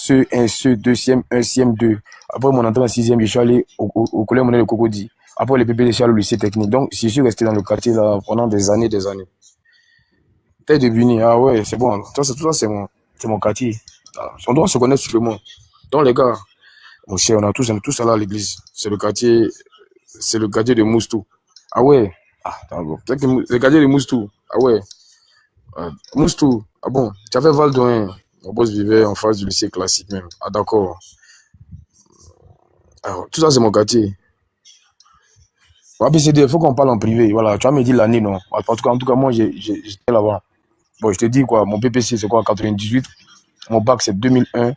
CE1, CE2, CM1, CM2. Après mon entrée en 6e, je suis allé au collège Monet de Cocody. Après les PPD, je suis allé au lycée technique. Donc, je suis resté dans le quartier là pendant des années, des années. Tête de Buni, ah ouais, c'est bon. Tout ça, c'est mon quartier. On doit se connaître sur le monde. Donc, les gars, mon cher, on a tous allé à l'église. C'est le quartier de Moustou. Ah ouais. Ah, d'accord. C'est le quartier de Moustou. Ah ouais. Moustou. Ah bon, tu as fait Val d'Oin. Mon boss vivait en face du lycée classique même. Ah d'accord. Alors, tout ça, c'est mon quartier. ABCD, il faut qu'on parle en privé. Voilà, tu vas me dire l'année, non? En tout cas, moi, j'étais là-bas. Bon, je te dis quoi, mon BPC, c'est quoi, 98. Mon bac, c'est 2001.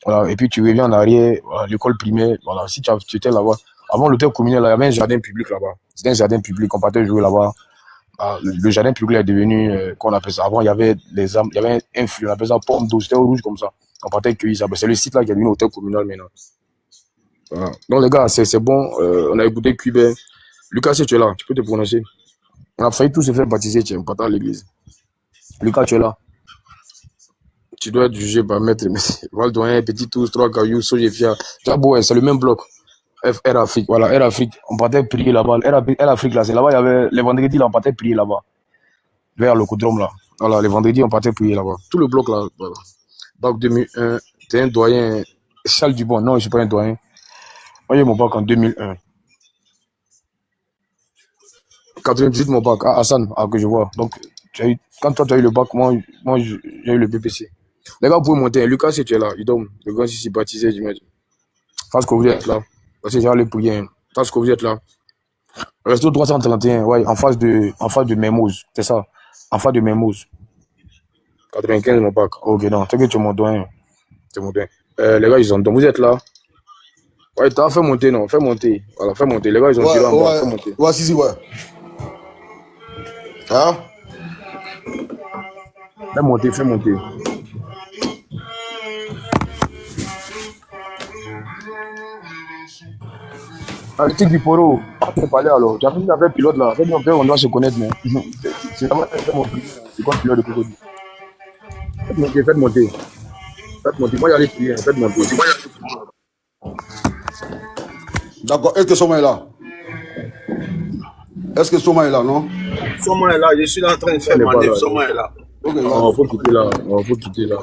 Voilà, et puis tu reviens en arrière, voilà, l'école primaire. Voilà, si tu étais là-bas. Avant l'hôtel communal, il y avait un jardin public là-bas. C'était un jardin public, on partait jouer là-bas. Ah, le jardin public est devenu, qu'on appelle ça. Avant, il y avait les arbres, il y avait un fruit, on appelait ça pomme d'eau, c'était rouge comme ça. On partait cueillir ça. C'est le site là qui est devenu hôtel communal maintenant. Voilà. Donc les gars, c'est bon. On a écouté Cubain. Lucas, si tu es là, tu peux te prononcer. On a failli tous se faire baptiser, tiens, pas à l'église. Lucas, tu es là. Tu dois être jugé par maître. Valdoyen, Petit Tous, Trois Cailloux, Sojefia. Tu as beau, c'est le même bloc. Air Afrique, voilà, Air Afrique. On partait prier là-bas. Air Afrique, là, c'est là-bas, il y avait les vendredis, là, on partait prier là-bas. Vers le Coudrome, là. Voilà, les vendredis, on partait prier là-bas. Tout le bloc, là. Voilà. Bac 2001. T'es un doyen. Charles Dubon. Non, je ne suis pas un doyen. Moi, j'ai mon bac en 2001. 98, mon bac. Ah, Hassan, que je vois. Donc, quand toi, tu as eu le bac, moi j'ai eu le BPC. Les gars, vous pouvez monter. Lucas, si tu es là, il donne. Le gars, si c'est baptisé, j'imagine. Parce que vous êtes là. Parce que j'ai allé prier. Parce que vous êtes là. Resto 331, ouais, en face de Mermoz. C'est ça. En face de Mermoz. 95, mon bac. Ok, non. T'inquiète, tu es mon doyen. Les gars, ils ont. Donc, vous êtes là. Ouais, t'as fait monter, non. Fais monter. Voilà, fais monter. Les gars, ils ont tiré en bas. Fais monter. Ouais, si, ouais. Hein? Fais monter. Ah, le truc du poro. Tu peux parler alors. Tu as fini avec pilote là. On doit se connaître, mais. C'est vraiment mon pilote. C'est quoi pilote de Cocody? Faites monter. Moi, j'allais prier. Faites monter. D'accord. Est-ce que Soma est là? Non? Soma est là. Je suis là en train de faire manœuvre. Soma est là. Ok, faut quitter là.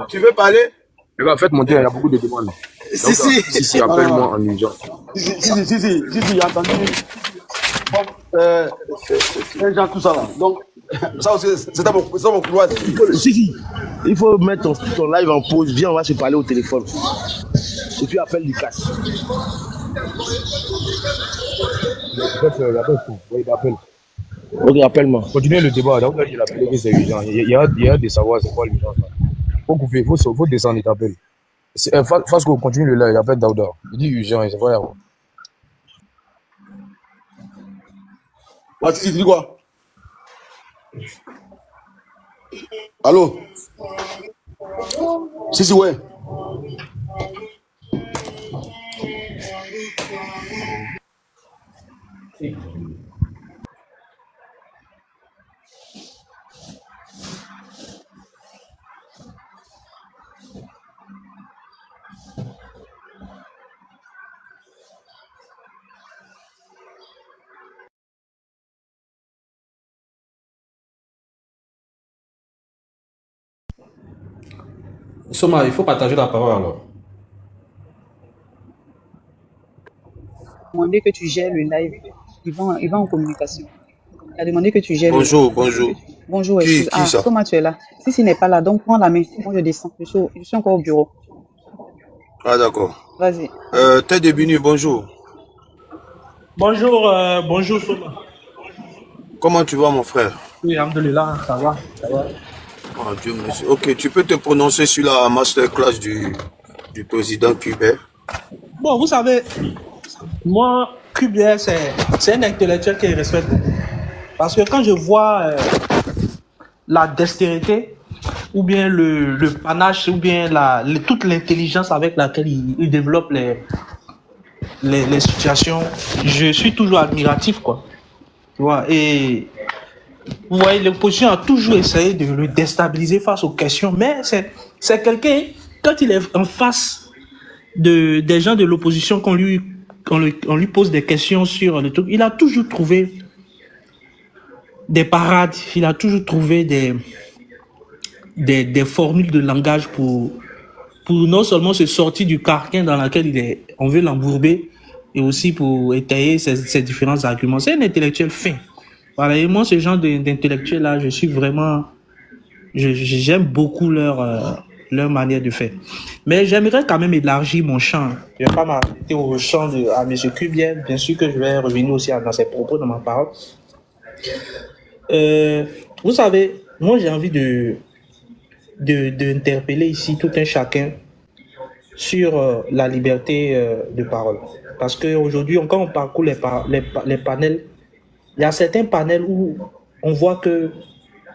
Tu veux parler? Les gars, faites monter. Il y a beaucoup de demandes. Si, appelle-moi en urgence. Si, j'ai entendu. Les gens, tout ça là. Donc, ça aussi, c'était mon couloir. Si, il faut mettre ton live en pause. Viens, on va se parler au téléphone. Et puis appelle Lucas. Il appelle. Ok, appelle-moi. Continuez le débat. Donc, il appelle que c'est urgent. Il y a des savoirs, c'est quoi l'urgence. Faut couper, faut descendre, il t'appelle. Fasco continue le live, il appelle Daouda. Il dit urgent, il va y avoir. Ah, tu dis quoi? Allô? Si, ouais. Soma, il faut partager la parole alors. Demandé que tu gères le live. Il va en communication. Il a demandé que tu gères bonjour. Bonjour, Qui excuse. ça? Thomas, tu es là. Si n'est pas là, donc prends la main. Moi, je descends. Je suis encore au bureau. Ah, d'accord. Vas-y. Tête de Binu, bonjour. Bonjour Soma. Comment tu vas, mon frère? Oui, alhamdoulilah, ça va. Oh, Dieu merci. Ok, tu peux te prononcer sur la masterclass du président cubain. Bon, vous savez, moi, Cubain, c'est un intellectuel que je respecte beaucoup. Parce que quand je vois la dextérité, ou bien le panache, ou bien toute l'intelligence avec laquelle il développe les situations, je suis toujours admiratif, quoi. Tu vois, et vous voyez, l'opposition a toujours essayé de le déstabiliser face aux questions, mais c'est quelqu'un quand il est en face des gens de l'opposition, on lui pose des questions sur le truc, il a toujours trouvé des parades, il a toujours trouvé des formules de langage pour non seulement se sortir du carcan dans lequel on veut l'embourber, et aussi pour étayer ses différents arguments. C'est un intellectuel fin. Voilà, et moi, ce genre d'intellectuel-là, je suis vraiment... J'aime beaucoup leur manière de faire. Mais j'aimerais quand même élargir mon champ. Je ne vais pas m'arrêter au champ à M. Cubier. Bien sûr que je vais revenir aussi dans ses propos, dans ma parole. Vous savez, moi, j'ai envie d'interpeller ici tout un chacun sur la liberté de parole. Parce qu'aujourd'hui, quand on parcourt les panels, il y a certains panels où on voit que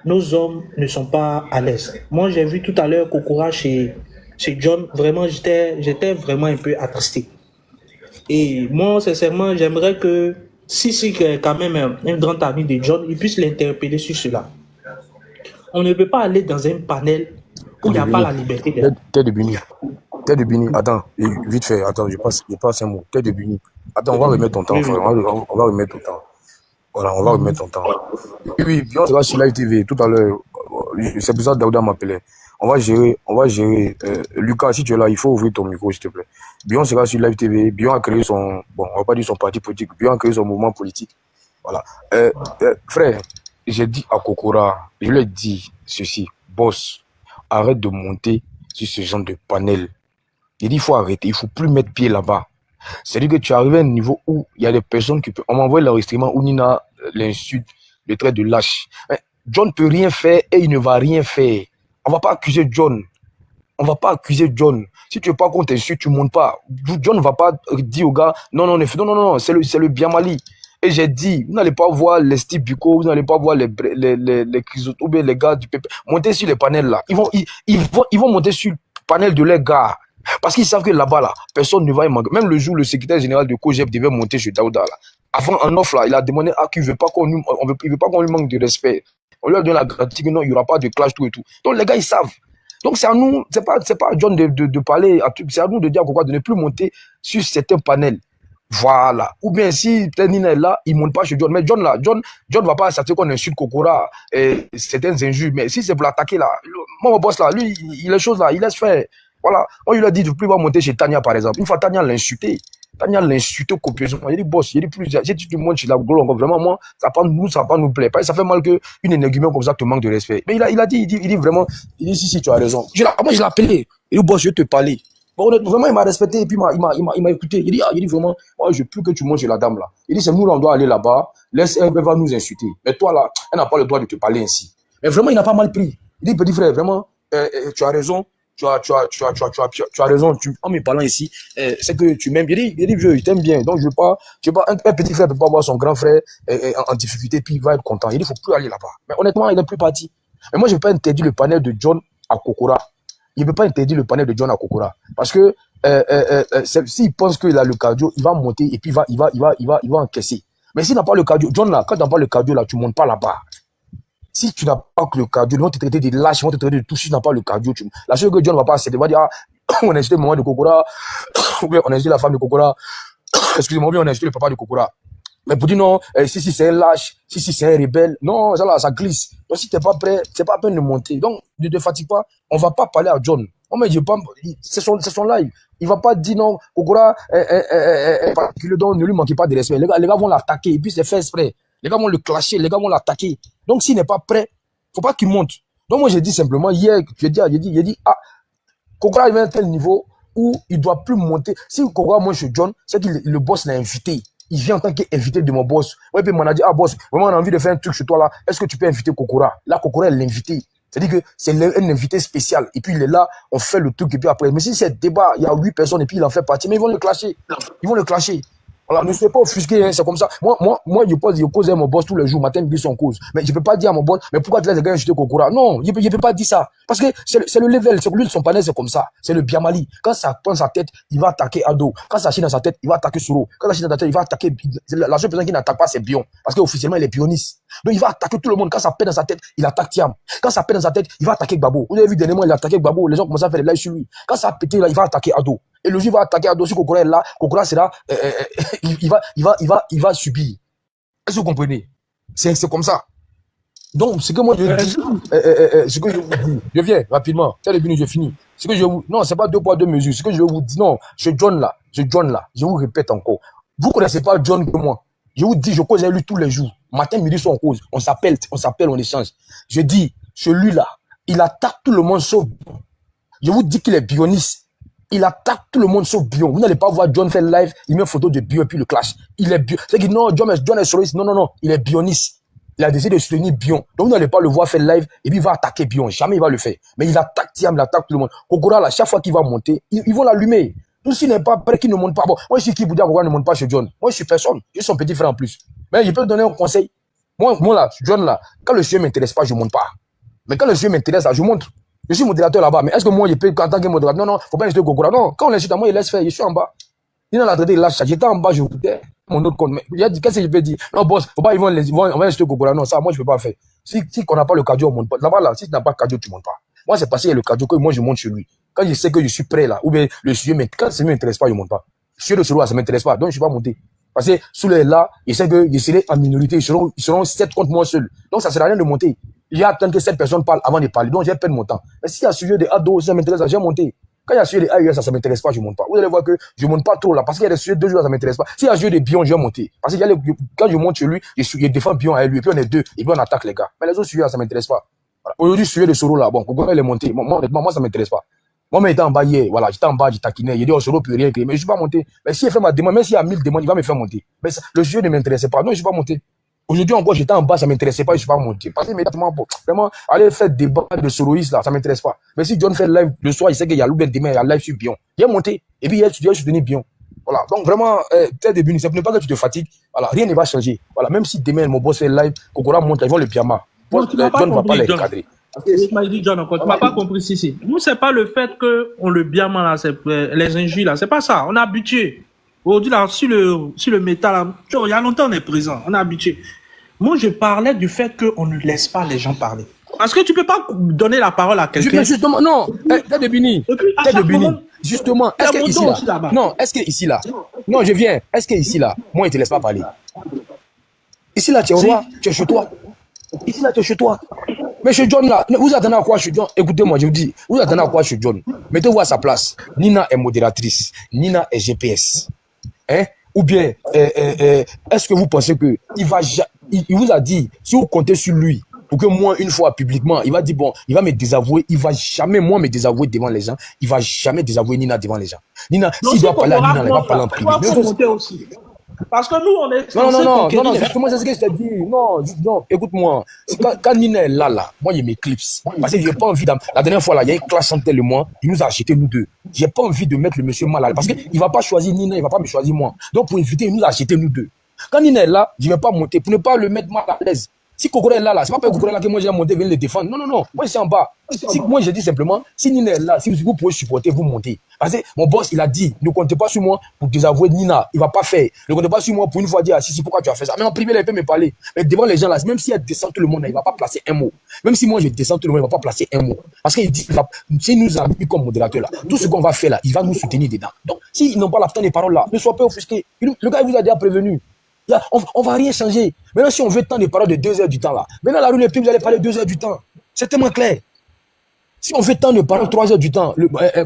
nos hommes ne sont pas à l'aise. Moi, j'ai vu tout à l'heure Kokora chez John. Vraiment, j'étais vraiment un peu attristé. Et moi, sincèrement, j'aimerais que, si c'est quand même un grand ami de John, il puisse l'interpeller sur cela. On ne peut pas aller dans un panel où il n'y a pas la liberté de... Tête de Bini, attends, vite fait, attends, je passe un mot. Tête de Bini. Attends, on va remettre ton temps, frère. On va remettre ton temps. Voilà, on va remettre ton temps. Oui, on sera sur Live TV tout à l'heure. C'est pour ça que Daouda m'appelait. On va gérer. Lucas, si tu es là, il faut ouvrir ton micro, s'il te plaît. Bion sera sur Live TV. Bion a créé on va pas dire son parti politique. Bion a créé son mouvement politique. Voilà. Frère, j'ai dit à Kokora, je lui ai dit ceci, boss, arrête de monter sur ce genre de panel. Il dit, il faut arrêter, il faut plus mettre pied là-bas. C'est-à-dire que tu arrives à un niveau où il y a des personnes qui peuvent... On m'envoie l'enregistrement où Nina l'insulte, le trait de lâche. Mais John ne peut rien faire et il ne va rien faire. On ne va pas accuser John. On ne va pas accuser John. Si tu n'es pas contre insulte, tu ne montes pas. John ne va pas dire aux gars, non, c'est le Biamali. Et j'ai dit, vous n'allez pas voir les Steve Bucco, vous n'allez pas voir les Chrysoto, les gars du PP. Montez sur les panels là. Ils vont monter sur le panel de leurs gars. Parce qu'ils savent que là-bas, là, personne ne va y manquer. Même le jour, le secrétaire général de COGEP devait monter chez Daouda. Là. Avant, en offre, là, il a demandé à qui il ne veut pas qu'on lui manque de respect. On lui a donné la garantie que non, il n'y aura pas de clash, tout et tout. Donc, les gars, ils savent. Donc, c'est à nous, c'est pas à John de parler, c'est à nous de dire pourquoi de ne plus monter sur certains panels. Voilà. Ou bien, si peut-être Nina est là, il ne monte pas chez John. Mais John, là, John ne va pas accepter qu'on insulte Kokora et certaines injures. Mais si c'est pour l'attaquer, là, mon boss, là, lui, il a les choses là, il laisse faire. Voilà. On lui a dit de ne plus monter chez Tania, par exemple. Une fois, Tania l'a insulté. Tania l'a insulté copieusement. Il dit, boss, il dit plus, si tu montes chez la Golo, vraiment, moi, ça va pas nous plaire. Parce que ça fait mal qu'une énergumène comme ça te manque de respect. Mais il a dit vraiment, il dit, si, tu as raison. Moi, je l'ai appelé. Il dit, boss, je vais te parler. Bon, vraiment, il m'a respecté et puis il m'a écouté. Il dit vraiment, moi, je veux plus que tu montes chez la dame là. Il dit, c'est nous là, on doit aller là-bas. Laisse, elle va nous insulter. Mais toi là, elle n'a pas le droit de te parler ainsi. Mais vraiment, il n'a pas mal pris. Il dit, petit frère, vraiment, tu as raison. Tu as raison. En me parlant ici, c'est que tu m'aimes. Il dit, vieux, il t'aime bien. Donc, je veux pas, un petit frère ne peut pas voir son grand frère en difficulté, puis il va être content. Il dit, il faut plus aller là-bas. Mais honnêtement, il n'est plus parti. Mais moi, je ne vais pas interdire le panel de John à Kokora. Il ne peut pas interdire le panel de John à Kokora. Parce que, s'il pense qu'il a le cardio, il va monter et puis il va encaisser. Mais s'il n'a pas le cardio, John là, quand tu n'as pas le cardio là, tu ne montes pas là-bas. Si tu n'as pas le cardio, ils vont te traiter de lâche, ils vont te traiter de tout. Si tu n'as pas le cardio, la chose que John ne va pas accepter, il va dire, on a insulté le maman de Kokora, ou bien on a insulté la femme de Kokora, excusez-moi, bien on a insulté le papa de Kokora. Mais pour dire non, si c'est un lâche, si c'est un rebelle, non, ça là, ça glisse. Donc si tu n'es pas prêt, c'est pas à peine de monter. Donc ne te fatigue pas, on ne va pas parler à John. Oh, mais c'est son live. Il ne va pas dire non, Kokora, ne lui manquez pas de respect. Les gars vont l'attaquer, et puis c'est fait exprès. Les gars vont le clasher, les gars vont l'attaquer. Donc, s'il n'est pas prêt, il ne faut pas qu'il monte. Donc, moi, j'ai dit simplement, hier, j'ai dit, Kokora est à un tel niveau où il ne doit plus monter. Si Kokora monte chez John, c'est que le boss l'a invité. Il vient en tant qu'invité de mon boss. Ouais, puis il m'a dit, boss, vraiment, on a envie de faire un truc chez toi là. Est-ce que tu peux inviter Kokora? Là, Kokora est l'invité. C'est-à-dire que c'est un invité spécial. Et puis, il est là, on fait le truc, et puis après. Mais si c'est débat, il y a 8 personnes, et puis il en fait partie, mais ils vont le clasher. Ils vont le clasher. Voilà, ne soyez pas offusqué, hein, c'est comme ça. Moi, je cause à mon boss tous les jours, matin, midi, son cause. Mais je ne peux pas dire à mon boss, mais pourquoi tu laisses les gars insulter Kokora? Non, je ne peux pas dire ça. Parce que c'est le level, c'est lui, son panel, c'est comme ça. C'est le Biamali. Quand ça prend sa tête, il va attaquer Ado. Quand ça chie dans sa tête, il va attaquer Soro. Quand ça chie dans sa tête, il va attaquer. La seule personne qui n'attaque pas, c'est Bion. Parce qu'officiellement, il est pioniste. Donc, il va attaquer tout le monde. Quand ça pète dans sa tête, il attaque Tiam. Quand ça pète dans sa tête, il va attaquer Gbabo. Vous avez vu dernièrement, il a attaqué Gbabo. Les gens commencent à faire des lives sur lui. Quand ça a pété, là, il va attaquer Ado. Et le juge va attaquer Ado. Si Kokora est là, Kokora sera, il va subir. Est-ce que vous comprenez? C'est comme ça. Donc, ce que moi je dis, ce que je vous dis, je viens rapidement. C'est le but, je finis. Ce que je vous, non, c'est pas 2 poids 2 mesures. Ce que je vous dis, non, ce John là, je vous répète encore. Vous connaissez pas John que moi. Je vous dis, je cause avec lui tous les jours. Matin, midi, soir, on cause. On s'appelle, on échange. Je dis, celui-là, il attaque tout le monde sauf Bion. Je vous dis qu'il est bioniste. Il attaque tout le monde sauf Bion. Vous n'allez pas voir John faire live, il met une photo de Bion et puis le clash. Il est Bion. C'est que non, John est soloiste. Non, il est bioniste. Il a décidé de soutenir Bion. Donc vous n'allez pas le voir faire live et puis il va attaquer Bion. Jamais il va le faire. Mais il attaque Tiam, il attaque tout le monde. Kokora, là, chaque fois qu'il va monter, ils vont l'allumer. Donc s'il n'est pas prêt, qu'il ne monte pas. Bon, moi je suis qui pour dire Kokora ne monte pas chez John. Moi je suis personne. Je suis son petit frère en plus. Mais je peux te donner un conseil. Moi là, John là, quand le sujet ne m'intéresse pas, je ne monte pas. Mais quand le sujet m'intéresse, là, je monte. Je suis modérateur là-bas, mais est-ce que moi, je peux, en tant que modérateur, non, faut pas insulter Kokora. Non, quand on insulte à moi, il laisse faire, je suis en bas. Il a traité, il lâche ça. J'étais en bas, je écoutais mon autre compte. Mais il a dit, qu'est-ce que je peux dire? Non, boss, faut pas, on va insulter Kokora. Non, ça, moi, je peux pas faire. Si on n'a pas le cardio, on monte pas. Là-bas, là, si tu n'as pas le cardio, tu montes pas. Moi, c'est parce qu'il y a le cardio que moi, je monte chez lui. Quand je sais que je suis prêt là, ou bien le sujet, mais quand ça ne m'intéresse pas, je monte pas. Le sujet de ce là, ça m'intéresse pas. Donc, je suis pas monté. Parce que sous les là, je sais que je serai en minorité. Ils seront 7 contre moi seul. Donc, ça sert à rien de monter. Il y a attendu que cette personne parle avant de parler. Donc, j'ai perdu mon temps. Mais s'il y a sujet de Ado, ça m'intéresse, j'ai monté. Quand il y a sujet de AUS, ça m'intéresse pas, je monte pas. Vous allez voir que je monte pas trop là. Parce qu'il y a des sujets de 2 jours, ça m'intéresse pas. S'il y a sujet de Bion, je vais monter. Parce que quand je monte chez lui, je défends Bion à lui. Et puis on est 2. Et puis on attaque les gars. Mais les autres sujets, ça m'intéresse pas. Voilà. Aujourd'hui, sujet de Soro là. Bon, Kokora, il est monté. Moi, ça m'intéresse pas. Moi, j'étais en bas hier. Voilà, j'étais en bas, je taquinais. J'ai dit, oh, Soro peut rien créer. Mais je suis pas monté. Mais s'il fait ma demande, même s'il y a 1000 demandes, il va me faire monter. Mais ça, le sujet ne m'intéressait pas. Non, je suis pas monté. Aujourd'hui encore, j'étais en bas, ça ne m'intéressait pas, je ne suis pas monté. Parce que immédiatement, vraiment, aller faire des débats de soloistes là, ça ne m'intéresse pas. Mais si John fait live le soir, il sait qu'il y a Louben demain, il y a live sur Bion. Il est monté. Et puis, il a soutenu Bion. Voilà. Donc, vraiment, tes débuts, ce n'est pas que tu te fatigues. Voilà. Rien ne va changer. Voilà. Même si demain, mon boss fait live, Kokora monte, ils vont le pyjama. John ne va pas les cadrer. Tu m'as dit, John, encore. Tu m'as pas compris, si. Nous, c'est pas le fait qu'on le biama là, c'est les injures là. C'est pas ça. On est habitué. Aujourd'hui, là, sur le métal, là, il y a longtemps, on est présent. On est habitué. Moi, je parlais du fait qu'on ne laisse pas les gens parler. Parce que tu peux pas donner la parole à quelqu'un. Justement, non, Tête de Bini. Justement, est-ce que ici là, non, est-ce que ici là, non, je viens, est-ce que ici là, moi, il te laisse pas parler. Ici là, tu es au roi, tu es chez toi. Ici là, tu es chez toi. Mais chez John là, vous attendez à quoi chez John? Écoutez-moi, je vous dis, vous attendez à quoi chez John? Mettez-vous à sa place. Nina est modératrice. Nina est GPS. Hein? Ou bien, est-ce que vous pensez que il vous a dit, si vous comptez sur lui, pour que moi, une fois publiquement, il va dire, bon, il va me désavouer, il va jamais, moi, me désavouer devant les gens, il va jamais désavouer Nina devant les gens. Nina, s'il doit parler à Nina, il va parler en privé. Parce que nous, on est... Non, justement, c'est ce que je t'ai dit. Non, écoute-moi. Quand Nina est là, moi, il m'éclipse. Parce que j'ai pas envie la dernière fois, là, il y a une classe en tel et moi, il nous a acheté nous deux. J'ai pas envie de mettre le monsieur mal à l'aise. Parce qu'il va pas choisir Nina, il va pas me choisir moi. Donc, pour éviter, il nous a acheté nous deux. Quand Nina est là, je vais pas monter pour ne pas le mettre mal à l'aise. Si Kokora est là, c'est pas pour Kokora là que moi j'ai monté, venir le défendre. Non. Moi, je suis en bas. Moi, j'ai dit simplement, si Nina est là, si vous pouvez supporter, vous montez. Parce que mon boss, il a dit, ne comptez pas sur moi pour désavouer Nina. Il va pas faire. Ne comptez pas sur moi pour une fois dire, si, pourquoi tu as fait ça. Mais en privé, il peut me parler. Mais devant les gens là, même si elle descend tout le monde, il va pas placer un mot. Même si moi, je descends tout le monde, il va pas placer un mot. Parce qu'il dit, s'il nous a mis comme modérateur là, tout ce qu'on va faire là, il va nous soutenir dedans. Donc, s'ils n'ont pas la putain des paroles là, ne sois pas offusqué. Le gars, il vous a déjà prévenu. On va rien changer. Maintenant, si on veut tant de paroles de 2 heures du temps là, maintenant la rue les pubs, vous allez parler 2 heures du temps. C'est tellement clair. Si on veut tant de paroles 3 heures du temps,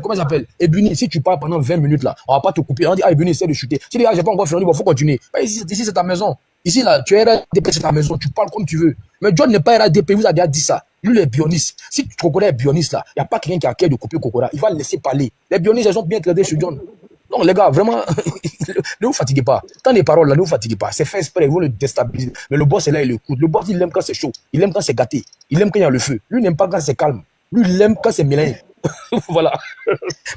comment ça s'appelle? Ebuni, si tu parles pendant 20 minutes là, on va pas te couper. On dit, Ebuni, essaie de chuter. Si les gars, j'ai pas encore fini, il faut continuer. Ici, c'est ta maison. Ici là, tu es RADP, c'est ta maison. Tu parles comme tu veux. Mais John n'est pas RADP, vous avez déjà dit ça. Lui, les bionistes. Si Kokora est bioniste là, il n'y a pas quelqu'un qui a cœur de couper Kokora. Il va le laisser parler. Les bionistes, ils ont bien traité sur John. Non, les gars, vraiment, ne vous fatiguez pas. Tant les paroles là, ne vous fatiguez pas. C'est fait exprès, ils vont le déstabiliser. Mais le boss est là, il écoute. Le boss, il aime quand c'est chaud. Il aime quand c'est gâté. Il aime quand il y a le feu. Lui, il n'aime pas quand c'est calme. Lui, il aime quand c'est mélangé. Voilà.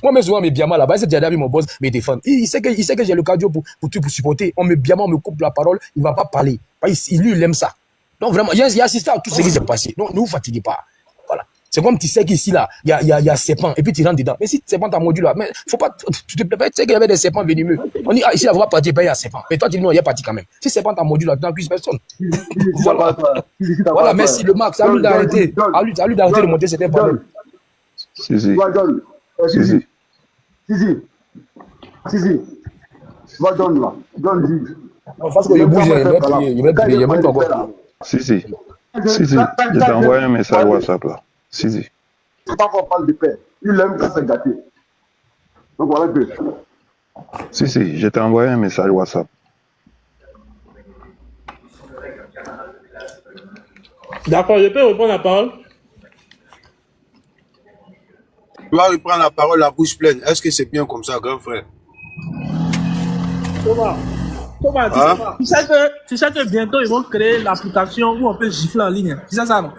Moi, mais souvent, on me bien mal là-bas. C'est déjà mon boss me défendre. Il sait que j'ai le cardio pour supporter. On me bien mal, on me coupe la parole. Il ne va pas parler. Lui, il aime ça. Donc, vraiment, j'ai assisté à tout ce qui s'est passé. Donc, ne vous fatiguez pas. Voilà. C'est comme tu sais qu'ici, là, il y a serpent. Et puis, tu rentres dedans. Mais si serpent t'a mordu là, mais faut pas. Tu te plais, tu sais qu'il y avait des serpents venimeux. On dit, ici, la voie partie, il y a serpent. Mais toi, tu dis non, il y a parti quand même. Si serpent t'a mordu là, tu n'accuses personne. Voilà. Voilà, merci le max. À lui d'arrêter. À lui d'arrêter de monter c'était pas mal. Tu vois, John. Si. Tu vois, John là. John dit. Parce que le bouge, il est même pas encore. Si. Je t'ai envoyé un message WhatsApp là. Si. C'est pas pour parler de paix. Il aime quand c'est gâté. Donc voilà que. Si, je t'ai envoyé un message WhatsApp. D'accord, je peux reprendre la parole. Tu vas reprendre la parole la bouche pleine. Est-ce que c'est bien comme ça, grand frère? Thomas, Hein? tu sais que bientôt ils vont créer l'application où on peut gifler en ligne. Tu sais ça, non?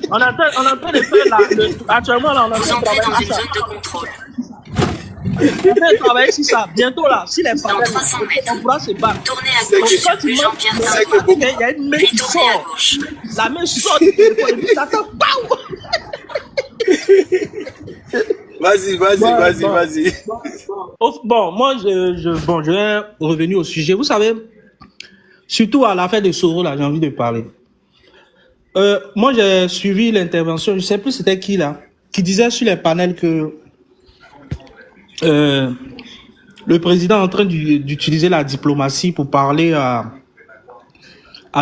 On est en train de faire actuellement là, on est en train de travailler sur ça. On est en train de travailler sur ça. Bientôt là, si les parents on pourra se battre. Donc quand tu manques, il y a une main qui sort. La main sort du téléphone et puis ça fait BAM! Vas-y. Bon, moi, je vais revenir au sujet. Vous savez, surtout à l'affaire de Soro, là, j'ai envie de parler. Moi, j'ai suivi l'intervention, je ne sais plus c'était qui, là, qui disait sur les panels que le président est en train d'utiliser la diplomatie pour parler à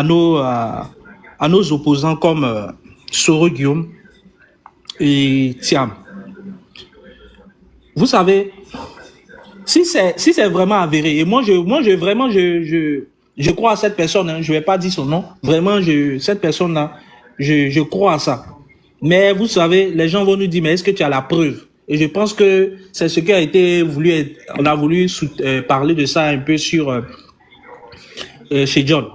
nos opposants comme Soro Guillaume et Thiam. Vous savez, si c'est vraiment avéré, et moi je crois à cette personne, hein, je vais pas dire son nom, vraiment cette personne-là, je crois à ça. Mais vous savez, les gens vont nous dire, mais est-ce que tu as la preuve? Et je pense que c'est ce qui a été voulu, on a voulu parler de ça un peu sur chez John.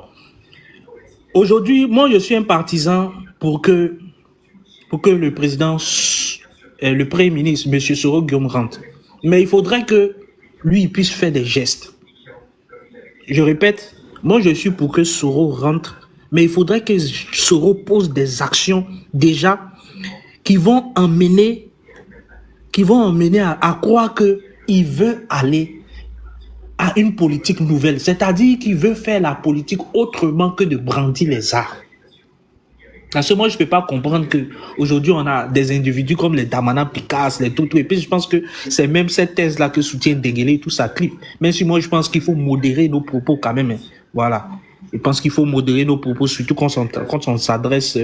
Aujourd'hui, moi je suis un partisan pour que le président, le Premier ministre, M. Soro Guillaume rentre. Mais il faudrait que lui il puisse faire des gestes. Je répète, moi je suis pour que Soro rentre, mais il faudrait que Soro pose des actions déjà qui vont emmener à croire qu'il veut aller à une politique nouvelle. C'est-à-dire qu'il veut faire la politique autrement que de brandir les armes. Parce que moi, je ne peux pas comprendre qu'aujourd'hui, on a des individus comme les Damana Picasso, les tout. Et puis, je pense que c'est même cette thèse-là que soutient Dengele et tout ça clip. Même si moi, je pense qu'il faut modérer nos propos quand même. Voilà. Je pense qu'il faut modérer nos propos, surtout quand on s'adresse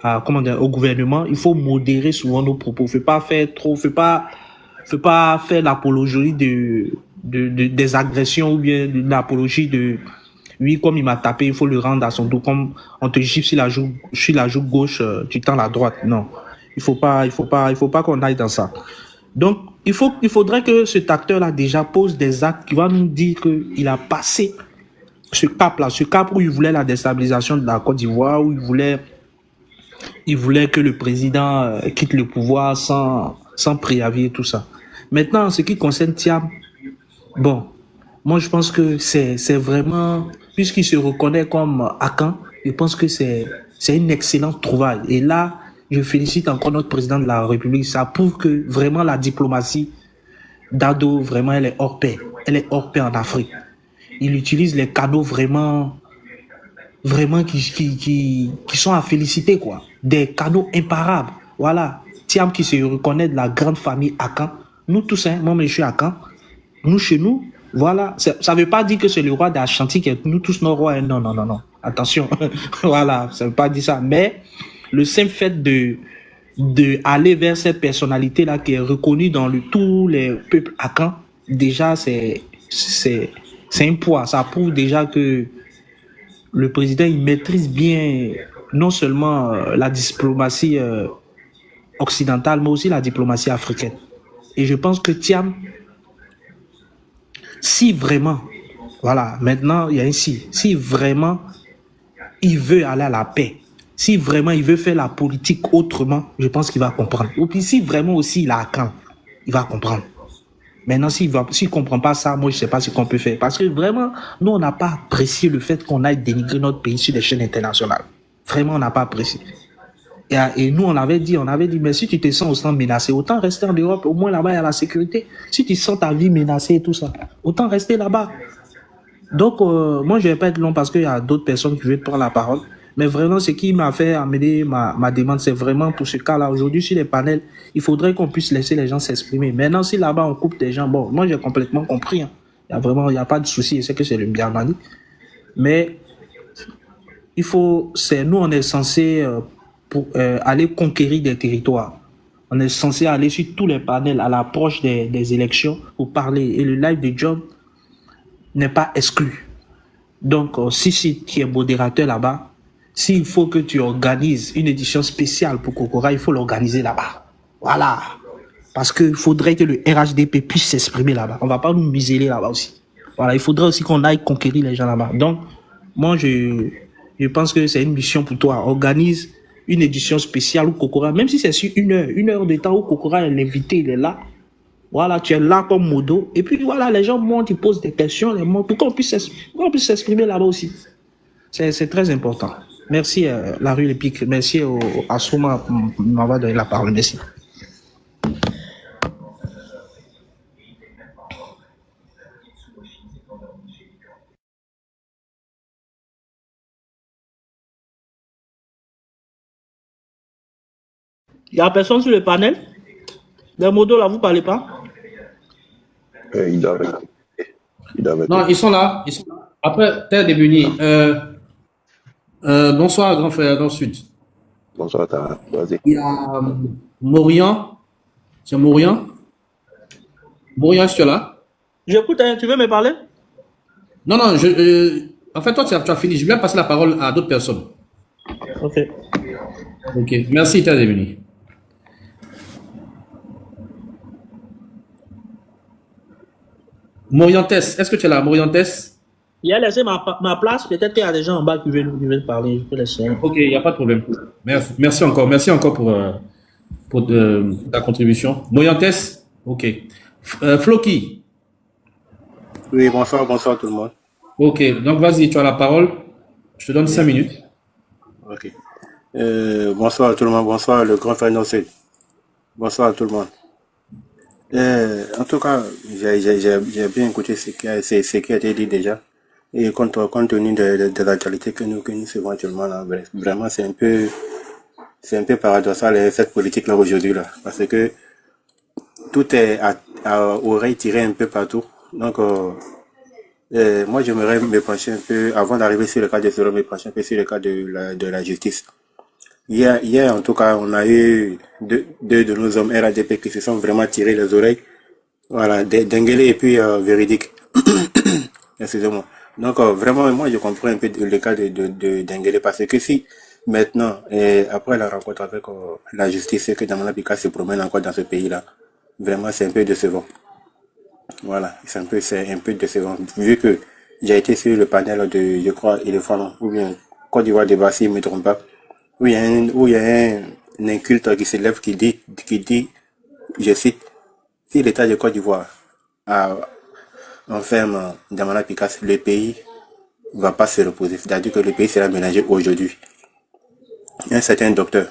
au gouvernement. Il faut modérer souvent nos propos. Faut pas faire trop, faut pas faire l'apologie des agressions ou bien l'apologie de... Oui, comme il m'a tapé, il faut le rendre à son dos. Comme on te gifle sur la joue gauche, tu tends la droite. Non, il faut pas qu'on aille dans ça. Donc, il faudrait que cet acteur-là déjà pose des actes qui vont nous dire qu'il a passé ce cap-là, ce cap où il voulait la déstabilisation de la Côte d'Ivoire, où il voulait que le président quitte le pouvoir sans préavis et tout ça. Maintenant, en ce qui concerne Thiam, bon, moi je pense que c'est vraiment, puisqu'il se reconnaît comme Akan, je pense que c'est une excellente trouvaille. Et là, je félicite encore notre président de la République. Ça prouve que vraiment la diplomatie d'Ado, vraiment, elle est hors pair. Elle est hors pair en Afrique. Il utilise les canaux vraiment qui sont à féliciter, quoi. Des canaux imparables. Voilà. Thiam qui se reconnaît de la grande famille Akan. Nous tous, hein, moi je suis Akan. Nous, chez nous, voilà. Ça ne veut pas dire que c'est le roi d'Ashanti qui est nous tous nos rois. Non. Attention. Voilà. Ça ne veut pas dire ça. Mais le simple fait de aller vers cette personnalité-là qui est reconnue dans tous les peuples Akan, déjà, c'est un poids. Ça prouve déjà que le président, il maîtrise bien non seulement la diplomatie occidentale, mais aussi la diplomatie africaine. Et je pense que Thiam, si vraiment, voilà, maintenant il y a un si vraiment il veut aller à la paix, si vraiment il veut faire la politique autrement, je pense qu'il va comprendre. Ou puis si vraiment aussi il a à cœur, il va comprendre. Maintenant, s'il ne comprend pas ça, moi, je ne sais pas ce qu'on peut faire. Parce que vraiment, nous, on n'a pas apprécié le fait qu'on aille dénigrer notre pays sur les chaînes internationales. Vraiment, on n'a pas apprécié. Et nous, on avait dit, mais si tu te sens autant menacé, autant rester en Europe, au moins là-bas, il y a la sécurité. Si tu sens ta vie menacée et tout ça, autant rester là-bas. Donc, moi, je ne vais pas être long parce qu'il y a d'autres personnes qui veulent prendre la parole. Mais vraiment, ce qui m'a fait amener ma demande, c'est vraiment pour ce cas-là. Aujourd'hui, sur les panels, il faudrait qu'on puisse laisser les gens s'exprimer. Maintenant, si là-bas, on coupe des gens, bon, moi, j'ai complètement compris. Hein. Il n'y a pas de souci. Je sais que c'est le Birmanie. Mais nous, on est censé aller conquérir des territoires. On est censé aller sur tous les panels à l'approche des élections pour parler. Et le live de John n'est pas exclu. Donc, si tu es modérateur là-bas, s'il faut que tu organises une édition spéciale pour Kokora, il faut l'organiser là-bas. Voilà. Parce qu'il faudrait que le RHDP puisse s'exprimer là-bas. On ne va pas nous museler là-bas aussi. Voilà, il faudrait aussi qu'on aille conquérir les gens là-bas. Donc, moi, je pense que c'est une mission pour toi. Organise une édition spéciale où Kokora, même si c'est sur une heure de temps où Kokora est l'invité, il est là. Voilà, tu es là comme modo. Et puis voilà, les gens montent, ils posent des questions, pour qu'on puisse s'exprimer là-bas aussi. C'est très important. Merci la rue Épique. Merci à Souma m'avoir donné la parole. Merci. Il n'y a personne sur le panel? Les modos là, vous ne parlez pas? Il doit Non, ils sont là. Après, Terre des Bénis. Bonsoir, grand frère, dans le sud. Bonsoir, vas-y. Il y a Morian. C'est Morian. Morian, est-ce que tu es là? J'écoute, hein, tu veux me parler? Non, en fait, toi, tu as fini. Je vais passer la parole à d'autres personnes. Ok. Ok, merci, Terre des Bénis. Moriantes, est-ce que tu es là, Moriantes? Il a laissé ma place, peut-être qu'il y a des gens en bas qui veulent parler, je peux laisser. Ok, il n'y a pas de problème. Merci encore pour ta contribution. Moriantes, ok. Floki. Oui, bonsoir tout le monde. Ok, donc vas-y, tu as la parole. Je te donne 5 minutes. Ok. Bonsoir tout le monde, bonsoir le grand frère Nocé. Bonsoir tout le monde. En tout cas, j'ai bien écouté ce qui a été dit déjà. Et compte tenu de l'actualité que nous suivons actuellement là, vraiment c'est un peu paradoxal cette politique là aujourd'hui là, parce que tout est à oreille tirée un peu partout. Donc moi j'aimerais me pencher un peu, avant d'arriver sur le cas de Soro, me pencher un peu sur le cas de la justice. Hier en tout cas on a eu deux de nos hommes RADP qui se sont vraiment tirés les oreilles. Voilà, Dengele et puis Véridique. Excusez-moi. Donc vraiment moi je comprends un peu le cas de Dengele, parce que si maintenant après la rencontre avec la justice, c'est que Damana Pika se promène encore dans ce pays là, vraiment c'est un peu décevant. Voilà, c'est un peu décevant, vu que j'ai été sur le panel de, je crois, Éléphant ou bien Côte d'Ivoire débat, si je ne me trompe pas, où il y a un inculte qui s'élève qui dit, je cite, si l'État de Côte d'Ivoire enferme Damana Picasso, le pays va pas se reposer. C'est-à-dire que le pays sera ménagé aujourd'hui. Un certain docteur.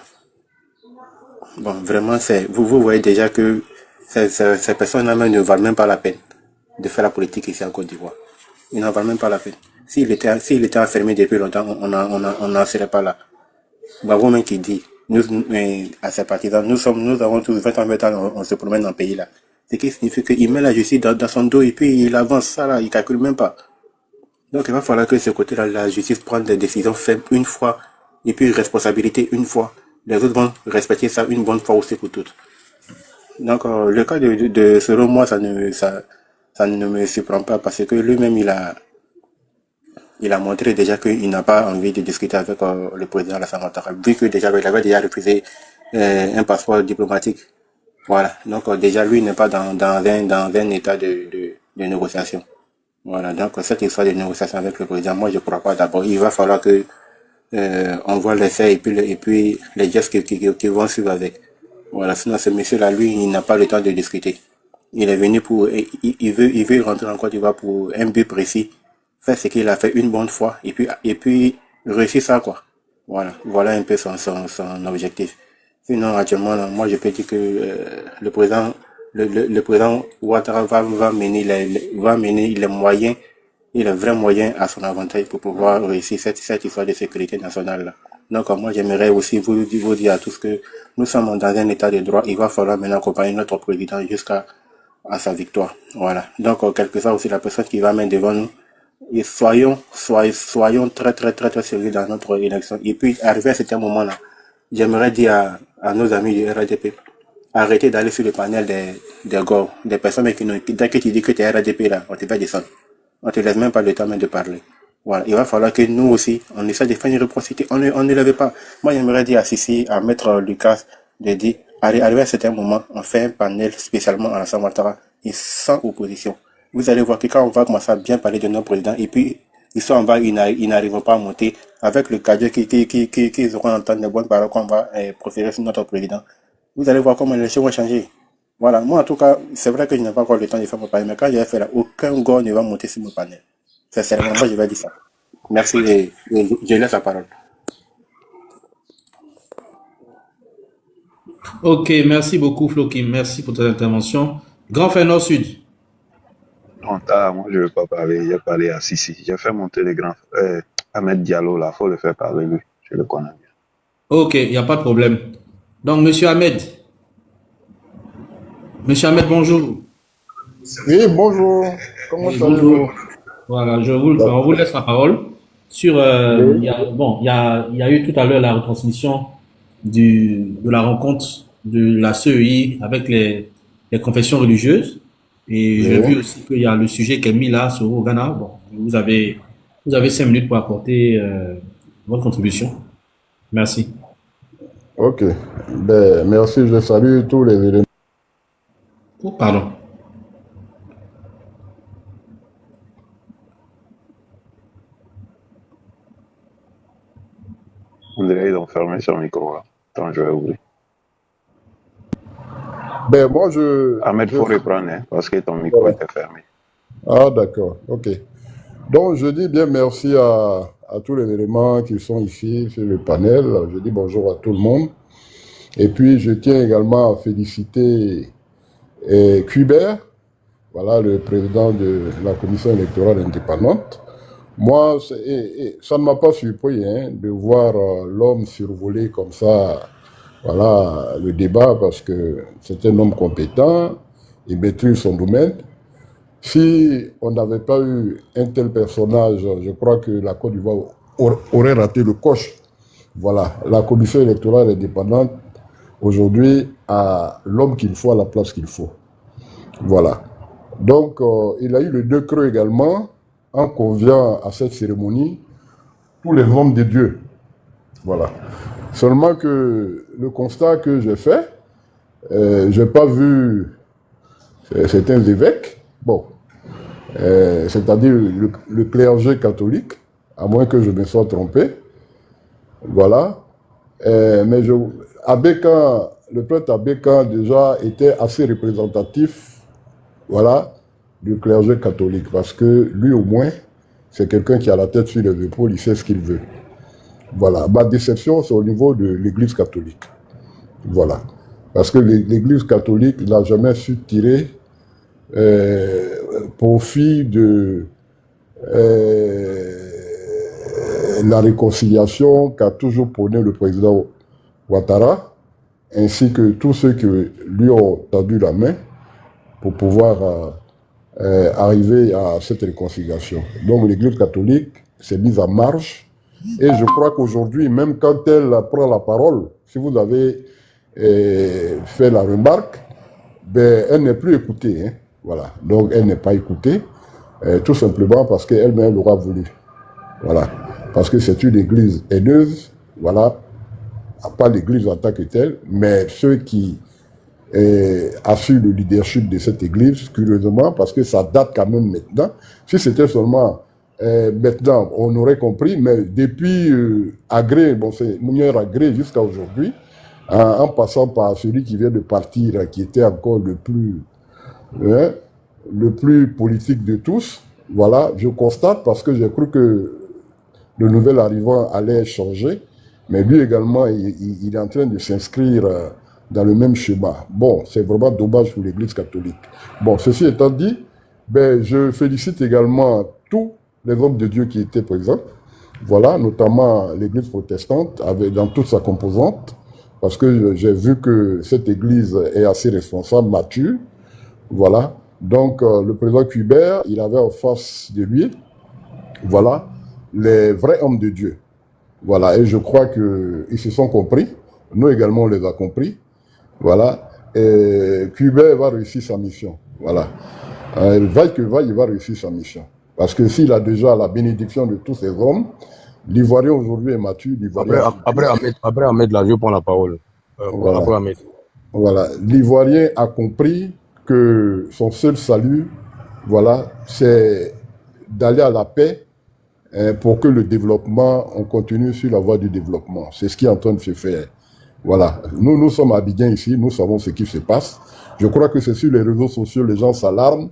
Bon, vraiment, vous voyez déjà que ces personnes-là ne valent même pas la peine de faire la politique ici en Côte d'Ivoire. Ils n'en valent même pas la peine. S'il était enfermé depuis longtemps, on n'en serait pas là. Babo qui dit, à ses partisans, nous avons tous 20 ans, on se promène dans le pays là. Ce qui signifie qu'il met la justice dans son dos et puis il avance ça là, il calcule même pas. Donc il va falloir que ce côté-là, la justice prenne des décisions faibles une fois, et puis responsabilité une fois. Les autres vont respecter ça une bonne fois aussi pour toutes. Donc le cas de selon moi, ça ne me surprend pas, parce que lui-même il a montré déjà qu'il n'a pas envie de discuter avec le président Alassane Ouattara, vu que déjà il avait déjà refusé un passeport diplomatique. Voilà, donc déjà lui n'est pas dans un état de négociation. Voilà, donc cette histoire de négociation avec le président, moi je crois pas. D'abord, il va falloir que on voit les faits et puis les gestes qui vont suivre avec. Voilà, sinon ce monsieur-là, lui, il n'a pas le temps de discuter. Il est venu pour, il veut rentrer en Côte d'Ivoire pour un but précis, faire ce qu'il a fait une bonne fois, et puis réussir ça, quoi. Voilà un peu son objectif. Sinon, actuellement, là, moi, je peux dire que le président Ouattara va mener les moyens et les vrais moyens à son avantage pour pouvoir réussir cette histoire de sécurité nationale là. Donc, moi, j'aimerais aussi vous dire à tous que nous sommes dans un état de droit. Il va falloir maintenant accompagner notre président jusqu'à sa victoire. Voilà. Donc, quelque part aussi la personne qui va mettre devant nous. Et soyons très, très, très, très sérieux dans notre élection. Et puis, arrivé à certain moment là, j'aimerais dire à nos amis du RADP, arrêtez d'aller sur le panel des GOR, des personnes qui dès que tu dis que tu es RADP là, on te fait descendre. On te laisse même pas le temps même de parler. Voilà. Il va falloir que nous aussi, on essaie de faire une réciprocité. On ne l'avait pas. Moi, j'aimerais dire à Sissi, à Maître Lucas, de dire, arrivé à certain moment, on fait un panel spécialement à l'Assemblée Ouattara et sans opposition. Vous allez voir que quand on va commencer à bien parler de nos présidents, et puis, ils sont en bas, ils n'arriveront pas à monter avec le cadeau qu'ils auront entendu de bonnes paroles qu'on va proférer sur notre président. Vous allez voir comment les choses vont changer. Voilà. Moi, en tout cas, c'est vrai que je n'ai pas encore le temps de faire mon panel, mais quand j'ai fait là, aucun gars ne va monter sur mon panel. Sincèrement, moi, je vais dire ça. Merci et je laisse la parole. Ok, merci beaucoup, Floki. Merci pour ton intervention. Grand Frère Nord Sud. Non, moi, je ne veux pas parler. J'ai parlé à Sissi. J'ai fait monter les grands frères. Ahmed Diallo, là, il faut le faire parler, lui. Je le connais bien. Ok, il n'y a pas de problème. Donc, Monsieur Ahmed. Monsieur Ahmed, bonjour. Oui, bonjour. Comment Oui, allez-vous? bonjour. Voilà, on vous laisse la parole. Sur, Oui. il y a eu tout à l'heure la retransmission de la rencontre de la CEI avec les confessions religieuses. Et j'ai vu aussi qu'il y a le sujet qui est mis là sur Ghana. Bon, vous avez 5 minutes pour apporter votre contribution. Merci. Ok. Ben, merci, je salue tous les éléments. Oh, pardon. On dirait qu'ils ont fermé son micro, là. Attends, je vais ouvrir. Ben, moi, Ahmed, il faut reprendre, hein, parce que ton micro était fermé. Ah, d'accord. Ok. Donc, je dis bien merci à tous les éléments qui sont ici sur le panel. Je dis bonjour à tout le monde. Et puis, je tiens également à féliciter Kubert, voilà, le président de la commission électorale indépendante. Moi, ça ne m'a pas surpris hein, de voir l'homme survoler comme ça, voilà, le débat, parce que c'est un homme compétent, il maîtrise son domaine. Si on n'avait pas eu un tel personnage, je crois que la Côte d'Ivoire aurait raté le coche. Voilà, la commission électorale indépendante, aujourd'hui, a l'homme qu'il faut à la place qu'il faut. Voilà. Donc, il a eu le 2 creux également, en conviant à cette cérémonie tous les hommes de Dieu. Voilà. Seulement que le constat que j'ai fait, je n'ai pas vu certains évêques, bon, c'est-à-dire le clergé catholique, à moins que je me sois trompé. Voilà. Mais Abékan, le prêtre Abékan déjà était assez représentatif, voilà, du clergé catholique, parce que lui au moins, c'est quelqu'un qui a la tête sur les épaules, il sait ce qu'il veut. Voilà. Ma déception, c'est au niveau de l'Église catholique. Voilà. Parce que l'Église catholique n'a jamais su tirer profit de la réconciliation qu'a toujours prôné le président Ouattara, ainsi que tous ceux qui lui ont tendu la main pour pouvoir arriver à cette réconciliation. Donc l'Église catholique s'est mise en marche, et je crois qu'aujourd'hui, même quand elle prend la parole, si vous avez fait la remarque, ben, elle n'est plus écoutée. Hein. Voilà. Donc elle n'est pas écoutée, tout simplement parce qu'elle-même l'aura voulu. Voilà. Parce que c'est une église haineuse, voilà, pas l'église en tant que telle, mais ceux qui assurent le leadership de cette église, curieusement, parce que ça date quand même maintenant. Si c'était seulement Maintenant, on aurait compris, mais depuis Agré, bon, c'est Mounier Agré jusqu'à aujourd'hui, en passant par celui qui vient de partir, qui était encore hein, le plus politique de tous, voilà, je constate parce que j'ai cru que le nouvel arrivant allait changer, mais lui également, il est en train de s'inscrire dans le même schéma. Bon, c'est vraiment dommage pour l'Église catholique. Bon, ceci étant dit, ben, je félicite également tous les hommes de Dieu qui étaient présents, voilà, notamment l'Église protestante, dans toute sa composante, parce que j'ai vu que cette Église est assez responsable, mature, voilà. Donc, le président Cuibert, il avait en face de lui, voilà, les vrais hommes de Dieu. Voilà, et je crois qu'ils se sont compris. Nous également, on les a compris. Voilà. Et Cuibert va réussir sa mission. Voilà. Il va réussir sa mission. Parce que s'il a déjà la bénédiction de tous ces hommes, l'Ivoirien aujourd'hui est mature. Après Ahmed, là, je prends la parole. Voilà. Après Ahmed. Voilà. L'Ivoirien a compris que son seul salut, voilà, c'est d'aller à la paix pour que le développement, on continue sur la voie du développement. C'est ce qui est en train de se faire. Voilà. Nous sommes à Abidjan ici, nous savons ce qui se passe. Je crois que c'est sur les réseaux sociaux, les gens s'alarment,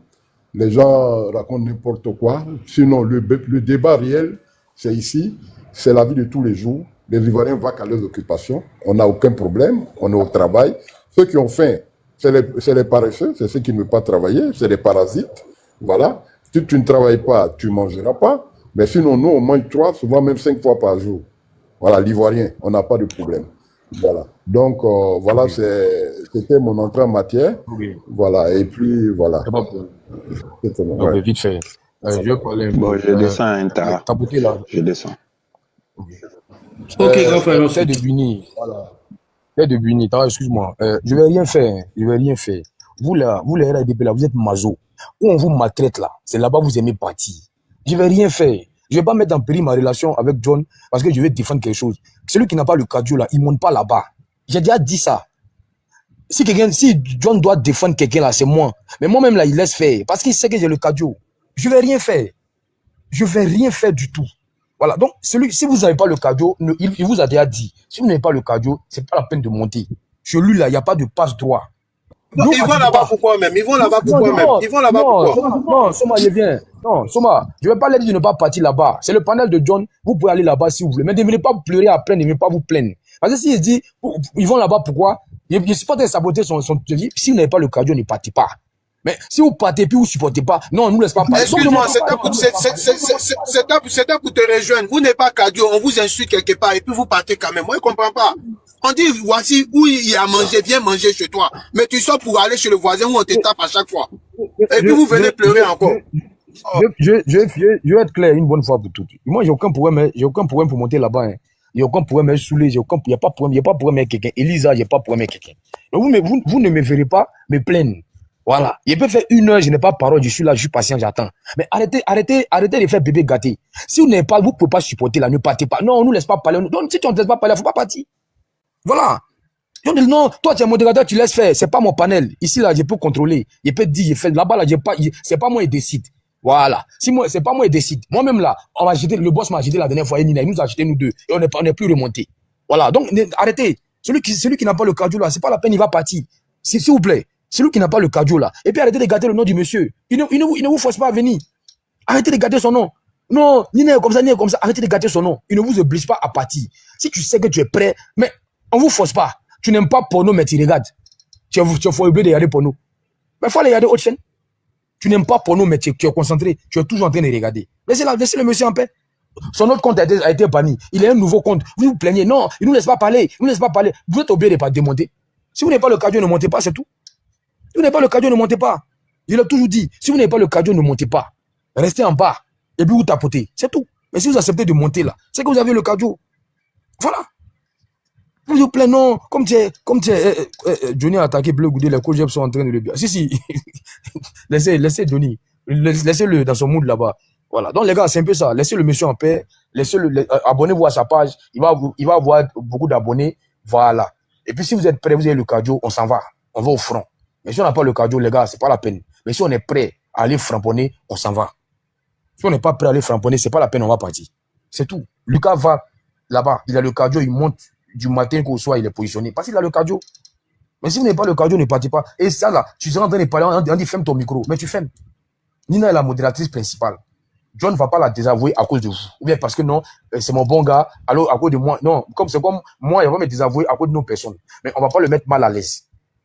les gens racontent n'importe quoi. Sinon, le débat réel, c'est ici, c'est la vie de tous les jours. Les Ivoiriens vont à leurs occupations, on n'a aucun problème, on est au travail. Ceux qui ont faim, c'est les paresseux, c'est ceux qui ne veulent pas travailler, c'est les parasites. Voilà. Si tu ne travailles pas, tu ne mangeras pas. Mais sinon, nous, on mange 3, souvent même 5 fois par jour. Voilà, l'Ivoirien, on n'a pas de problème. Voilà. Donc, voilà, c'était mon entrée en matière. Oui. Voilà, et puis, voilà. Ouais. Vite fait. Je vais parler un peu. Bon, je descends un tas. Tapoter là. Je descends. Ok, grand frère. Tête de Buni. Voilà. Tête de Buni, excuse-moi. Je vais rien faire. Je vais rien faire. Vous là, vous les RADP là, vous êtes mazo. Où on vous maltraite là, c'est là-bas vous aimez partir. Je vais rien faire. Je vais pas mettre en péril ma relation avec John parce que je vais défendre quelque chose. Celui qui n'a pas le cardio là, il monte pas là-bas. J'ai déjà dit ça. Si John doit défendre quelqu'un là, c'est moi. Mais moi-même là, il laisse faire parce qu'il sait que j'ai le cardio. Je vais rien faire. Je vais rien faire du tout. Voilà. Donc, si vous n'avez pas le cardio, il vous a déjà dit. Si vous n'avez pas le cardio, c'est pas la peine de monter. Chez lui là, il n'y a pas de passe droit. Non, ils vont là-bas pourquoi même? Ils vont là-bas pourquoi même? Ils vont là-bas pourquoi? Non, Soma, je viens. Non, Soma, je ne vais pas leur dire de ne pas partir là-bas. C'est le panel de John. Vous pouvez aller là-bas si vous voulez. Mais ne venez pas pleurer après, ne venez pas vous plaindre. Parce que s'il dit, ils vont là-bas pourquoi? Je ne suis pas de saboter son vie. Si vous n'avez pas le cardio, ne partez pas. Mais si vous partez puis vous ne supportez pas, non, on ne nous laisse pas partir. Excuse-moi, c'est pour te rejoindre. Vous n'êtes pas cardio, on vous insulte quelque part et puis vous partez quand même. Moi, je ne comprends pas. On dit, voici où il y a à manger, viens manger chez toi. Mais tu sors pour aller chez le voisin où on te tape à chaque fois. Et puis vous venez pleurer encore. Je vais être clair une bonne fois pour toutes. Moi, j'ai aucun problème pour monter là-bas. Hein. Il n'y a aucun problème saoulé, il n'y a pas de problème avec quelqu'un. Elisa, il n'y a pas de problème avec quelqu'un. Vous ne me verrez pas me plaindre. Voilà. Il peut faire 1 heure, je n'ai pas parole, je suis là, je suis patient, j'attends. Mais arrêtez de faire bébé gâté. Si vous n'avez pas, vous ne pouvez pas supporter là, ne partez pas. Non, on ne nous laisse pas parler. Donc, si tu ne te laisses pas parler, il ne faut pas partir. Voilà. Non, toi, tu es modérateur, tu laisses faire. C'est pas mon panel. Ici, là, je peux contrôler. Je peux dire, je fais là-bas, là, c'est pas moi qui décide. Voilà. Si moi, c'est pas moi qui décide. Moi-même, là, le boss m'a acheté la dernière fois, il nous a acheté nous deux. Et on n'est plus remonté. Voilà. Donc, arrêtez. Celui qui n'a pas le cardio, là, c'est pas la peine, il va partir. S'il vous plaît. Celui qui n'a pas le cardio, là. Et puis, arrêtez de gâter le nom du monsieur. Il ne vous force pas à venir. Arrêtez de gâter son nom. Non, ni n'est comme ça, ni n'est comme ça. Arrêtez de gâter son nom. Il ne vous oblige pas à partir. Si tu sais que tu es prêt, mais on ne vous force pas. Tu n'aimes pas porno, mais tu regardes. Tu es obligé de regarder porno. Mais il faut aller regarder autre chaîne. Tu n'aimes pas porno, mais tu es concentré. Tu es toujours en train de regarder. Laissez le monsieur en paix. Son autre compte a été banni. Il a un nouveau compte. Vous vous plaignez. Non, il ne nous laisse pas parler. Il ne nous laisse pas parler. Vous êtes obligé de ne pas démonter. Si vous n'avez pas le cardio, ne montez pas, c'est tout. Si vous n'avez pas le cardio, ne montez pas. Je l'ai toujours dit. Si vous n'avez pas le cardio, ne montez pas. Restez en bas. Et puis vous tapotez. C'est tout. Mais si vous acceptez de monter là, c'est que vous avez le cardio. Voilà. Vous vous plaignez, non. Comme Johnny a attaqué Bleu Goudé, les coachs sont en train de le dire. Si. laissez Johnny. Laissez-le dans son mood là-bas. Voilà. Donc les gars, c'est un peu ça. Laissez le monsieur en paix. Abonnez-vous à sa page. Il va avoir beaucoup d'abonnés. Voilà. Et puis si vous êtes prêts, vous avez le cardio, on s'en va. On va au front. Mais si on n'a pas le cardio, les gars, c'est pas la peine. Mais si on est prêt à aller framponner, on s'en va. Si on n'est pas prêt à aller framponner, c'est pas la peine, on va partir. C'est tout. Lucas va là-bas, il a le cardio, il monte du matin qu'au soir, il est positionné. Parce qu'il a le cardio. Mais si vous n'avez pas le cardio, ne partez pas. Et ça là, tu seras en train de parler, on dit ferme ton micro, mais tu fermes. Nina est la modératrice principale. John ne va pas la désavouer à cause de vous. Ou bien parce que non, c'est mon bon gars, alors à cause de moi. Non, comme c'est comme moi, il va me désavouer à cause de nos personnes. Mais on ne va pas le mettre mal à l'aise.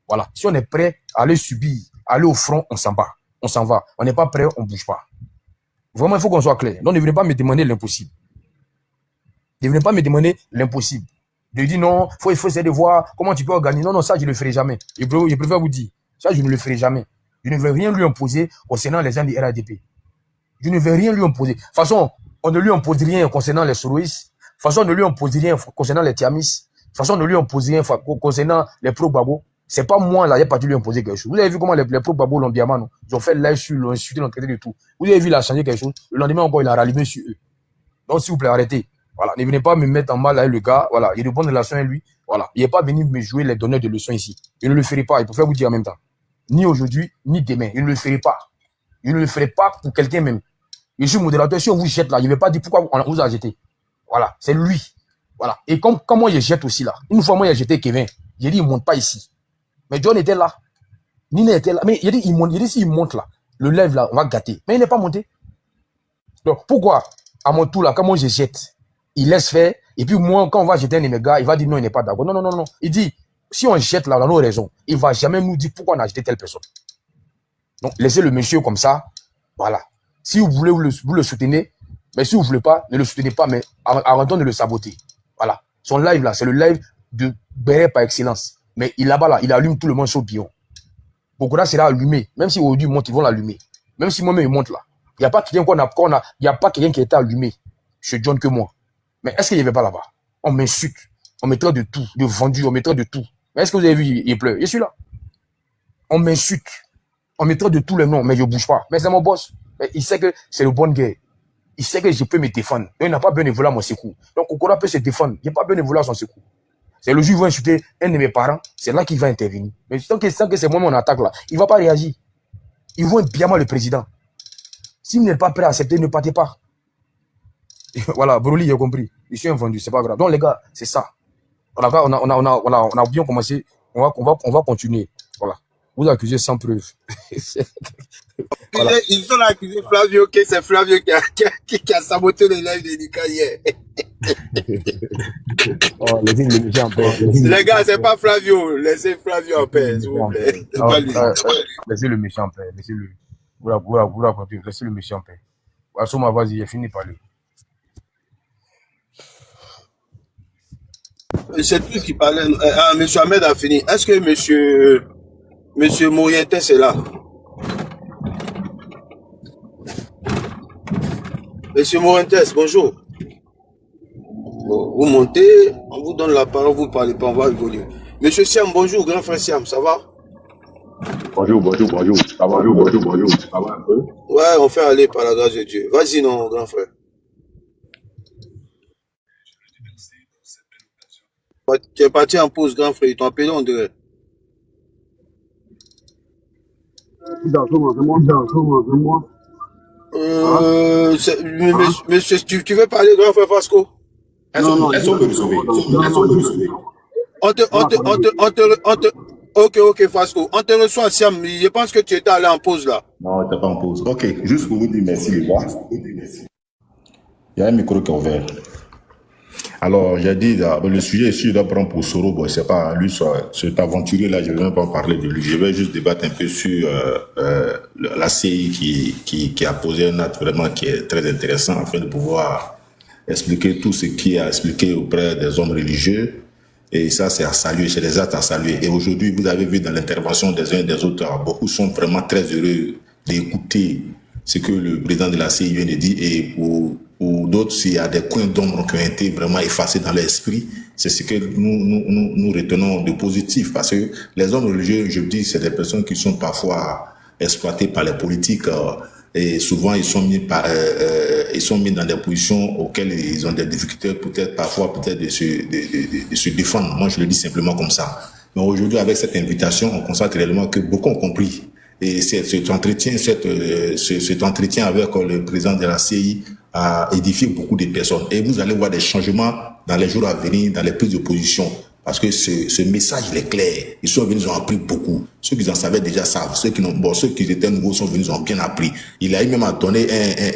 Voilà. Si on est prêt à aller subir, à aller au front, on s'en va. On s'en va. On n'est pas prêt, on ne bouge pas. Vraiment, il faut qu'on soit clair. Donc, ne venez pas me demander l'impossible. Ne venez pas me demander l'impossible. De dire non, il faut essayer de voir comment tu peux organiser. Non, non, ça, je ne le ferai jamais. Je préfère vous dire, ça, je ne le ferai jamais. Je ne vais rien lui imposer concernant les gens du RADP. Je ne vais rien lui imposer. De toute façon, on ne lui impose rien concernant les Soroïs. De toute façon, on ne lui impose rien concernant les Tiamis. De toute façon, on ne lui impose rien concernant les pro-Babo. C'est pas moi, là, il n'y a pas dû lui imposer quelque chose. Vous avez vu comment les pro-Babo l'ont diamant, non? Ils ont fait live sur, l'ont insulté, l'ont traité de tout. Vous avez vu, il a changé quelque chose. Le lendemain, encore, il a rallumé sur eux. Donc, s'il vous plaît, arrêtez. Voilà. Ne venez pas me mettre en mal avec le gars. Voilà. Il y a de bonnes relations avec lui. Voilà. Il n'est pas venu me jouer les donneurs de leçons ici. Je ne le ferai pas. Il préfère vous dire en même temps. Ni aujourd'hui, ni demain. Je ne le ferai pas. Je ne le ferai pas pour quelqu'un même. Je suis modérateur. Si on vous jette là, je ne vais pas dire pourquoi on vous a jeté. Voilà. C'est lui. Voilà. Et comme moi, je jette aussi là. Une fois, moi, j'ai jeté Kevin. J'ai dit, il ne monte pas ici. Mais John était là. Nina était là. Mais il dit, il monte. Il dit, s'il monte là, le live là, on va gâter. Mais il n'est pas monté. Donc, pourquoi, à mon tour là, quand moi, je jette, il laisse faire. Et puis, moi, quand on va jeter un de mes gars, il va dire non, il n'est pas d'accord. Non, non, non, non. Il dit, si on jette là, on a nos raisons. Il ne va jamais nous dire pourquoi on a jeté telle personne. Donc, laissez le monsieur comme ça. Voilà. Si vous voulez, vous le soutenez. Mais si vous ne voulez pas, ne le soutenez pas, mais arrêtons de le saboter. Voilà. Son live là, c'est le live de Béret par excellence. Mais il là-bas là, il allume tout le monde sur le pion. Bokora sera allumé. Même si aujourd'hui il monte, ils vont l'allumer. Même si moi-même il monte là. Il n'y a pas quelqu'un il n'y a pas quelqu'un qui a été allumé chez John que moi. Mais est-ce qu'il n'y avait pas là-bas? On m'insulte. On me traite de tout, de vendu, on me traite de tout. Mais est-ce que vous avez vu, il pleure? Je suis là. On m'insulte. On me traite de tous les noms, mais je ne bouge pas. Mais c'est mon boss. Mais il sait que c'est le bon gars. Il sait que je peux me défendre. Donc, il n'a pas besoin de vouloir mon secours. Donc, Kokora peut se défendre. Il n'a pas besoin de vouloir son secours. C'est le jour où il va insulter un de mes parents, c'est là qu'il va intervenir. Mais tant que c'est moi mon attaque là, il ne va pas réagir. Il voit bien le président. Si vous n'êtes pas prêt à accepter, ne partez pas. Voilà, Broly, j'ai compris. Je suis un vendu, c'est pas grave. Donc les gars, c'est ça. On a bien commencé. On va continuer. Voilà. Vous accusez sans preuve. Voilà. Ils ont accusé Flavio que c'est Flavio qui a saboté le live de Nika hier. Oh, laissez en paix. Les gars, c'est pas Flavio. Laissez Flavio en paix, s'il vous plaît. Laissez le monsieur en paix. Laissez-le. Vous racontez. Laissez le monsieur en paix. Assouma, vas-y, j'ai fini de parler. C'est tout ce qui parlait. Monsieur Ahmed a fini. Est-ce que monsieur Morientes est là? Monsieur Morientes, bonjour. Bon, vous montez, on vous donne la parole, vous ne parlez pas, on va évoluer. Monsieur Siam, bonjour, grand frère Siam, ça va? Bonjour. Ça va, bonjour. Ça va un peu? Ouais, on fait aller par la grâce de Dieu. Vas-y, non, grand frère. Tu es parti en pause, grand frère, ils t'ont appelé, on dirait. Moi. Monsieur, tu veux parler, grand frère Fasco? Non, elles sont Ok, Fasco. On te reçoit, Siam. Je pense que tu étais allé en pause là. Non, tu n'es pas en pause. Ok, juste pour vous dire merci, les gars. Il y a un micro qui est ouvert. Alors, j'ai dit, le sujet ici, je dois prendre pour Soro. Bon, c'est pas lui, cet aventurier-là, je ne vais même pas parler de lui. Je vais juste débattre un peu sur la CI qui a posé un acte vraiment qui est très intéressant afin de pouvoir expliquer tout ce qui a expliqué auprès des hommes religieux. Et ça, c'est à saluer, c'est des actes à saluer. Et aujourd'hui, vous avez vu dans l'intervention des uns et des autres, beaucoup sont vraiment très heureux d'écouter ce que le président de la CI vient de dire. Et pour d'autres, s'il y a des coins d'ombre qui ont été vraiment effacés dans l'esprit, c'est ce que nous retenons de positif. Parce que les hommes religieux, je dis, c'est des personnes qui sont parfois exploitées par les politiques. Et souvent, ils sont mis dans des positions auxquelles ils ont des difficultés, parfois de se défendre. Moi, je le dis simplement comme ça. Mais aujourd'hui, avec cette invitation, on constate réellement que beaucoup ont compris Et cet entretien avec le président de la CI a édifié beaucoup de personnes. Et vous allez voir des changements dans les jours à venir, dans les prises de position. Parce que ce message, il est clair. Ils sont venus, ils ont appris beaucoup. Ceux qui en savaient déjà savent. Ceux qui étaient nouveaux sont venus, ils ont bien appris. Il a eu même à donner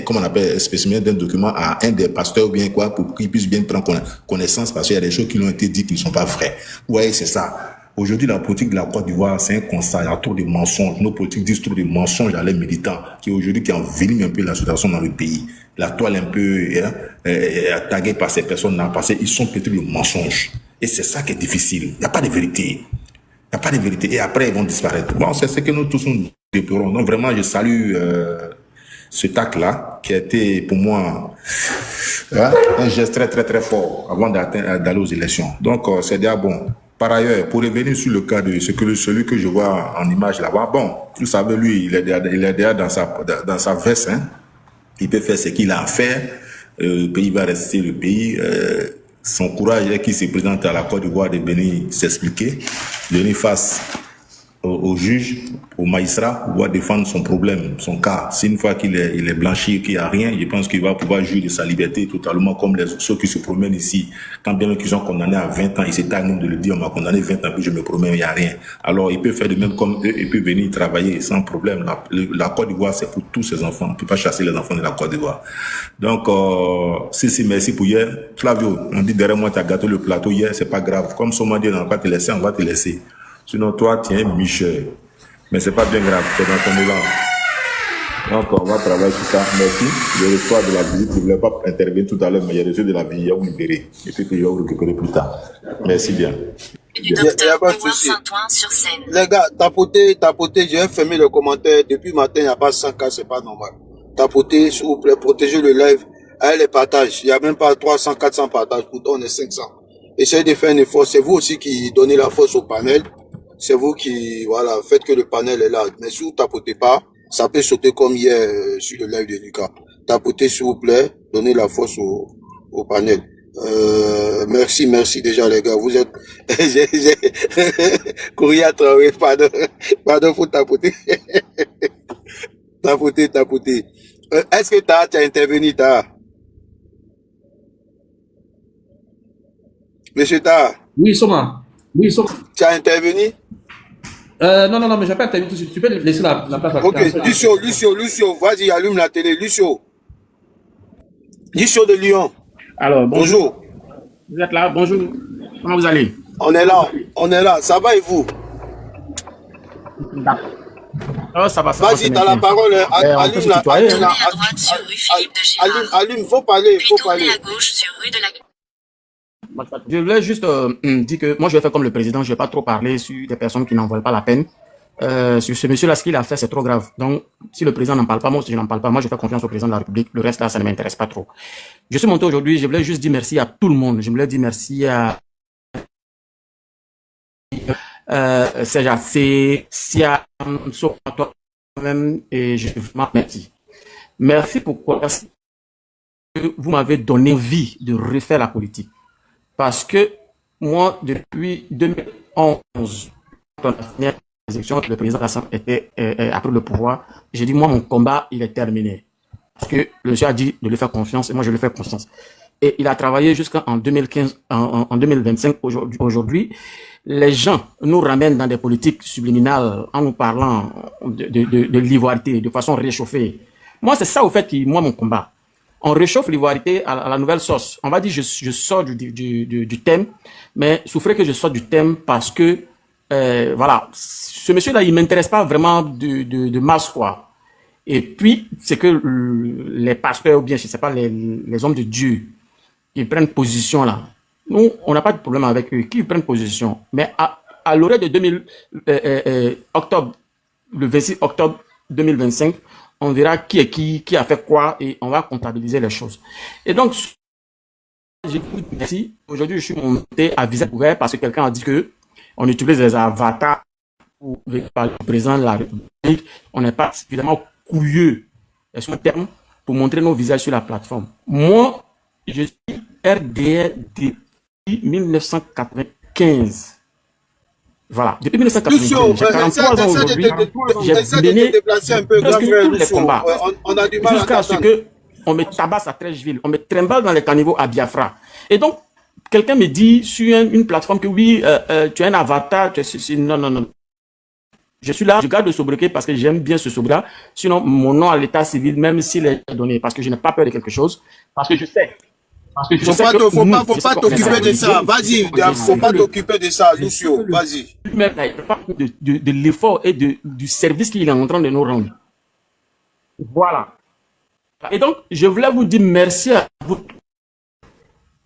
comment on appelle, un spécimen d'un document à un des pasteurs ou bien quoi, pour qu'ils puissent bien prendre connaissance, parce qu'il y a des choses qui lui ont été dites qui ne sont pas vraies. Vous voyez, c'est ça. Aujourd'hui, la politique de la Côte d'Ivoire, c'est un constat. Il y a trop de mensonges. Nos politiques disent trop de mensonges à leurs militants, qui aujourd'hui, qui enveniment un peu la situation dans le pays. La toile un peu taguée par ces personnes-là, parce qu'ils sont pétris de mensonges. Et c'est ça qui est difficile. Il n'y a pas de vérité. Il n'y a pas de vérité. Et après, ils vont disparaître. Bon, c'est ce que nous tous nous déplorons. Donc, vraiment, je salue ce tac-là, qui a été, pour moi, un geste très, très, très fort avant d'aller aux élections. Donc, c'est déjà bon. Par ailleurs, pour revenir sur le cas de celui que je vois en image là-bas, bon, vous savez, lui, il est déjà dans sa veste, hein. Il peut faire ce qu'il a à faire. Le pays va rester le pays. Son courage est qu'il se présente à la Côte d'Ivoire de venir s'expliquer, de venir face au juge, au magistrat, pour pouvoir défendre son problème, son cas. C'est une fois qu'il est blanchi, qu'il n'y a rien, je pense qu'il va pouvoir jouir de sa liberté totalement comme ceux qui se promènent ici. Quand bien qu'ils sont condamnés à 20 ans, il s'est à nous de le dire, on m'a condamné 20 ans, puis je me promène, il n'y a rien. Alors, il peut faire de même comme eux, il peut venir travailler sans problème. La Côte d'Ivoire, c'est pour tous ses enfants. On ne peut pas chasser les enfants de la Côte d'Ivoire. Donc, si, merci pour hier. Flavio, on dit derrière moi, tu as gâté le plateau hier, c'est pas grave. Comme Soma dit, on va pas te laisser, on va te laisser. Sinon, toi, tiens, Michel. Mais c'est pas bien grave, c'est dans ton élan. Donc, on va travailler sur ça. Merci. Je reçois de la visite. Je ne voulais pas intervenir tout à l'heure, mais j'ai reçu de la visite. Je vais vous libérer. Et puis que je vais vous récupérer plus tard. Merci bien. Il n'y a pas de souci. Les gars, tapotez, je vais fermer le commentaire. Depuis matin, il n'y a pas 100 cas, c'est pas normal. Tapotez, s'il vous plaît, protégez le live. Allez, les partages. Il n'y a même pas 300, 400 partages. Pourtant, on est 500. Essayez de faire un effort. C'est vous aussi qui donnez la force au panel. C'est vous qui, voilà, faites que le panel est là. Mais si vous tapotez pas, ça peut sauter comme hier sur le live de Lucas. Tapotez, s'il vous plaît. Donnez la force au panel. Merci déjà, les gars. Vous êtes, Courrier à travailler, pardon, faut tapoter. tapoter. Est-ce que tu as intervenu, Monsieur Taha? Oui, Soma. Tu as intervenu? Non, mais je vais pas intervenir tout de suite. Tu peux laisser la place à Ok, Lucio, vas-y, allume la télé. Lucio de Lyon. Alors, bonjour. Vous êtes là, bonjour. Comment vous allez? On est là. Ça va et vous? Oh, ça va. Vas-y, t'as la parole. Allume la télé. Allume, faut parler. Je voulais juste dire que moi, je vais faire comme le président. Je ne vais pas trop parler sur des personnes qui n'en valent pas la peine. Sur ce monsieur-là, ce qu'il a fait, c'est trop grave. Donc, si le président n'en parle pas, moi aussi, je n'en parle pas. Moi, je fais confiance au président de la République. Le reste, là, ça ne m'intéresse pas trop. Je suis monté aujourd'hui. Je voulais juste dire merci à tout le monde. Je voulais dire merci à CJAC, Sia, toi-même, et je vous remercie. Merci pourquoi? Parce que vous m'avez donné envie de refaire la politique. Parce que moi, depuis 2011, quand on a fini les élections, le président Hassan a pris le pouvoir, j'ai dit, moi, mon combat, il est terminé. Parce que le monsieur a dit de lui faire confiance, et moi, je lui fais confiance. Et il a travaillé jusqu'en 2015, en 2025. Aujourd'hui, les gens nous ramènent dans des politiques subliminales en nous parlant de l'ivoirité, de façon réchauffée. Moi, c'est ça, au fait, moi, mon combat. On réchauffe l'ivoirité à la nouvelle sauce. On va dire, je sors du thème, mais souffrez que je sorte du thème parce que, voilà, ce monsieur-là, il m'intéresse pas vraiment de masse, quoi. Et puis, c'est que les pasteurs, ou bien, je sais pas, les hommes de Dieu, ils prennent position, là. Nous, on n'a pas de problème avec eux, qui prennent position. Mais à l'horaire de le 26 octobre 2025, on verra qui est qui a fait quoi et on va comptabiliser les choses. Et donc, j'écoute, merci. Aujourd'hui, je suis monté à visage ouvert parce que quelqu'un a dit que on utilise les avatars pour parler du président de la République. On n'est pas suffisamment couilleux, c'est un terme, pour montrer nos visages sur la plateforme. Moi, je suis RDR depuis 1995. Voilà. Depuis Lucio, 1993, j'ai 43 ans aujourd'hui. J'ai essaie de te mené déplacer un peu, grand presque frère tous les Lucio. combats. On a du mal à Jusqu'à ce t'entendre. qu'on me tabasse à Trècheville, on me trimballe dans les caniveaux à Biafra. Et donc, quelqu'un me dit sur une plateforme que oui, tu as un avatar, tu es ceci. Non, non, non. Je suis là, je garde le sobriquet parce que j'aime bien ce sobriquet. Sinon, mon nom à l'état civil, même s'il est donné, parce que je n'ai pas peur de quelque chose, parce que je sais. Parce que je sais que Faut nous, pas t'occuper de ça. Vas-y, faut pas t'occuper de ça, Lucio. Vas-y. Même de l'effort et du service qu'il est en train de nous rendre. Voilà. Et donc, je voulais vous dire merci à vous.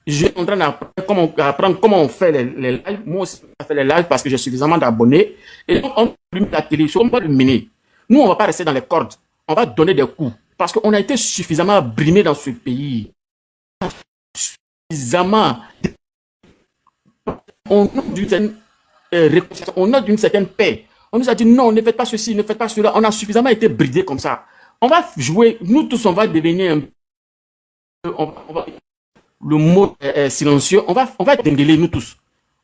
Je suis en train d'apprendre comment on fait les lives. Moi aussi, je fais les lives parce que j'ai suffisamment d'abonnés. Et donc, on allume la télé, on va le mener. Nous, on ne va pas rester dans les cordes. On va donner des coups. Parce qu'on a été suffisamment brimés dans ce pays. Suffisamment. On a d'une certaine réconciliation, on a d'une certaine paix. On nous a dit non, ne faites pas ceci, ne faites pas cela. On a suffisamment été bridés comme ça. On va jouer, nous tous, on va devenir un peu, le mot est silencieux, on va dégueuler nous tous.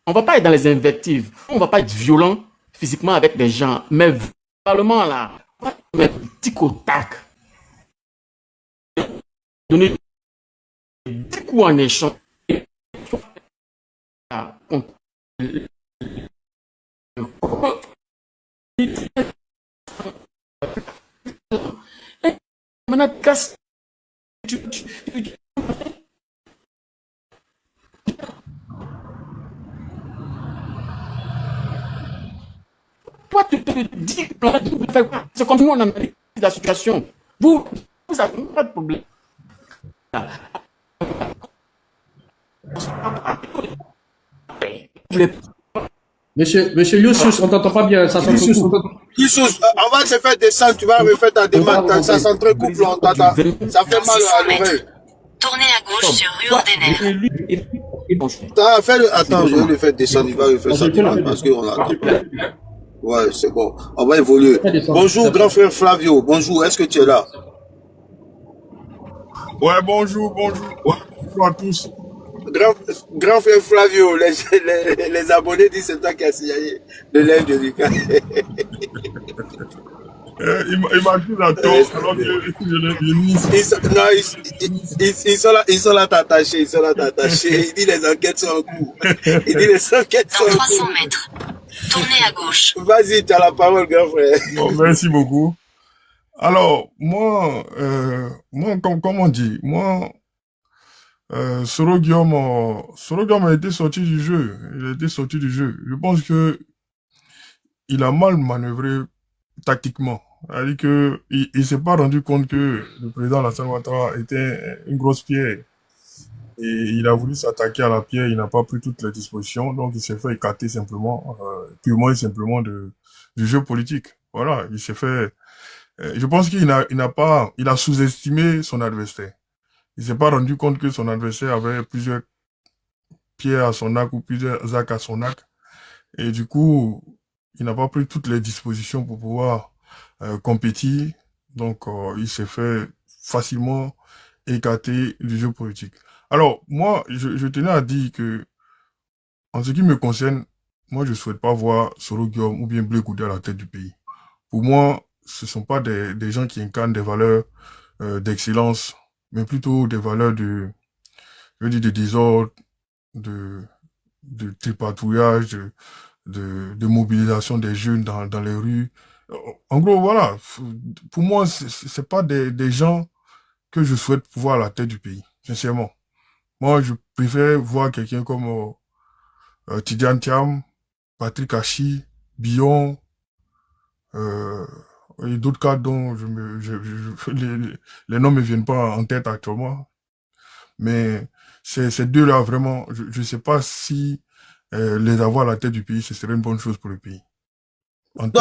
On va pas être dans les invectives. On va pas être violent physiquement avec des gens, mais verbalement là, on va mettre tic au tac. Donner des coups en échange. Maintenant, casse. Toi, tu te dis, c'est comme nous, on analyse la situation. Vous n'avez pas de problème. Monsieur Youssouf, on t'entend pas bien, ça s'entrecoupe. Youssouf, on va te faire descendre, tu vas refaire ta demande. Ça s'entrecoupe, ça fait mal à l'oreille. Tournez à gauche sur rue Ordener. Attends, je vais le faire descendre, il va refaire sa demande parce qu'on a. Ouais, c'est bon. On va évoluer. Bonjour, grand frère Flavio. Bonjour, est-ce que tu es là? Ouais, bonjour. Ouais, bonjour à tous. Grand frère Flavio, les abonnés disent c'est toi qui as signalé le live de Lucas. Imagine la tort, alors que ils sont là t'attacher, Il dit les enquêtes sont en cours. Il dit les enquêtes sont en cours. Dans 300 mètres, tournez à gauche. Vas-y, tu as la parole, grand frère. Bon, merci beaucoup. Alors, moi, comme on dit, Soro Guillaume a été sorti du jeu. Il a été sorti du jeu. Je pense que il a mal manœuvré tactiquement. C'est-à-dire que il s'est pas rendu compte que le président Alassane Ouattara était une grosse pierre. Et il a voulu s'attaquer à la pierre, il n'a pas pris toutes les dispositions, donc il s'est fait écarter simplement, purement et simplement du jeu politique. Voilà, il s'est fait. Je pense qu'il a sous-estimé son adversaire. Il s'est pas rendu compte que son adversaire avait plusieurs pierres à son arc ou plusieurs arcs à son arc. Et du coup, il n'a pas pris toutes les dispositions pour pouvoir compétir. Donc, il s'est fait facilement écarter du jeu politique. Alors, moi, je tenais à dire que, en ce qui me concerne, moi, je souhaite pas voir Soro Guillaume ou bien Blé Goudé à la tête du pays. Pour moi, ce sont pas des gens qui incarnent des valeurs d'excellence, mais plutôt des valeurs de désordre, de tripatouillage, de mobilisation des jeunes dans les rues. En gros, voilà. Pour moi, c'est pas des gens que je souhaite voir à la tête du pays, sincèrement. Moi, je préfère voir quelqu'un comme Tidiane Thiam, Patrick Hachi, Billon, et d'autres cas dont les noms me viennent pas en tête actuellement. Mais ces deux-là, vraiment, je sais pas si les avoir à la tête du pays, ce serait une bonne chose pour le pays. Donc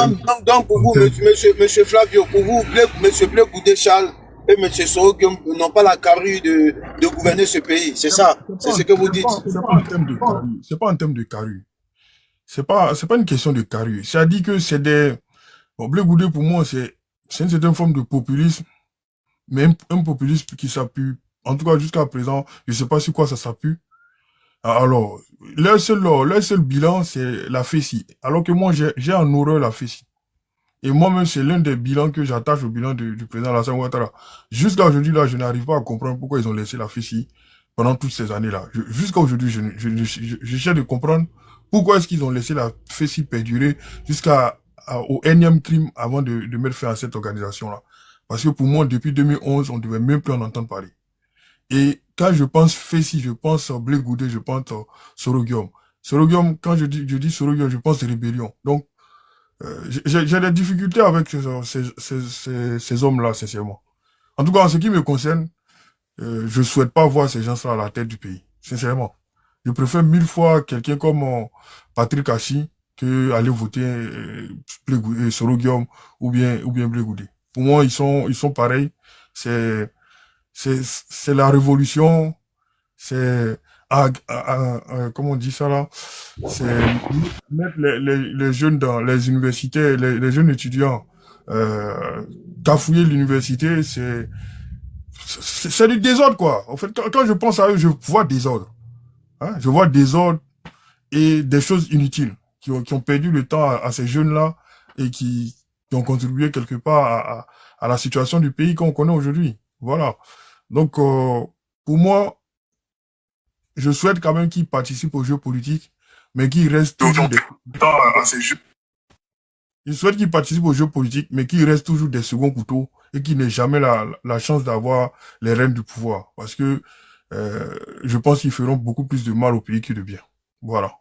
pour vous, monsieur Flavio, pour vous, monsieur Blé Goudé Charles et monsieur Soro Guillaume n'ont pas la carrure de gouverner ce pays, c'est ça? C'est ce que vous dites? C'est pas un thème de carrure. C'est pas un thème de carrure. C'est pas une question de carrure. Ça dit que c'est des... Bon, Blé Goudé, pour moi, c'est une certaine forme de populisme, mais un populisme qui s'appuie, en tout cas jusqu'à présent, je sais pas sur quoi ça s'appuie, Alors, leur seul bilan, c'est la FESI. Alors que moi, j'ai en horreur la FESI. Et moi-même, c'est l'un des bilans que j'attache au bilan du président Alassane Ouattara. Jusqu'à aujourd'hui, là, je n'arrive pas à comprendre pourquoi ils ont laissé la FESI pendant toutes ces années-là. Jusqu'à aujourd'hui, j'essaie de comprendre pourquoi est-ce qu'ils ont laissé la FESI perdurer au énième crime avant de mettre fin à cette organisation-là. Parce que pour moi, depuis 2011, on ne devait même plus en entendre parler. Et quand je pense FESI, je pense Blé Goudé, je pense Soroguium. Soroguium, quand je dis Soroguium, je pense rébellion. Donc, j'ai des difficultés avec ces hommes-là, sincèrement. En tout cas, en ce qui me concerne, je souhaite pas voir ces gens-là à la tête du pays, sincèrement. Je préfère 1000 fois quelqu'un comme Patrick Hachi que aller voter Soroguium ou bien Blé Goudé. Pour moi, ils sont pareils. C'est la révolution, c'est comment on dit ça là, c'est mettre les jeunes dans les universités, les jeunes étudiants, cafouiller l'université, c'est du désordre quoi. En fait, quand je pense à eux, je vois désordre, hein, je vois désordre et des choses inutiles qui ont perdu le temps à ces jeunes là et qui ont contribué quelque part à la situation du pays qu'on connaît aujourd'hui. Voilà. Donc, pour moi, je souhaite quand même qu'ils participent aux jeux politiques, mais qu'ils restent toujours Je souhaite qu'ils participent aux jeux politiques, mais qu'ils restent toujours des seconds couteaux et qu'ils n'aient jamais la chance d'avoir les rênes du pouvoir. Parce que je pense qu'ils feront beaucoup plus de mal au pays que de bien. Voilà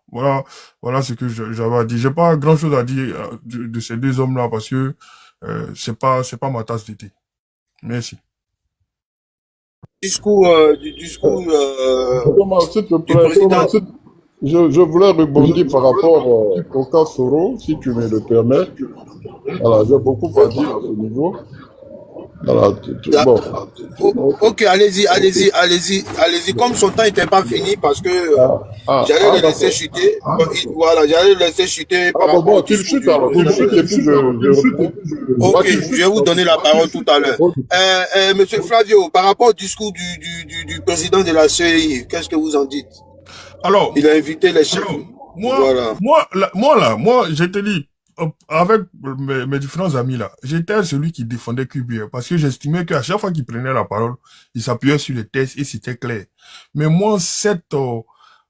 ce que j'avais à dire. J'ai pas grand chose à dire de ces deux hommes-là parce que c'est pas ma tasse de thé. Merci. Thomas, s'il te plaît, président. je voulais rebondir par rapport au cas Soro, si tu me le permets. Voilà, j'ai beaucoup à dire à ce niveau. Voilà, bon. Ok, allez-y. Comme son temps n'était pas fini, parce que j'allais le laisser chuter. Voilà, j'allais le laisser chuter. Bon, tu le chutes alors. Tu le chutes et puis ok, je vais vous donner la parole tout à l'heure. Monsieur Flavio, par rapport au discours du président de la CEI, qu'est-ce que vous en dites? Alors, il a invité les chefs. Moi, je te dis, avec mes différents amis là, j'étais celui qui défendait QBR parce que j'estimais qu'à chaque fois qu'il prenait la parole, il s'appuyait sur les textes et c'était clair. Mais moi, cette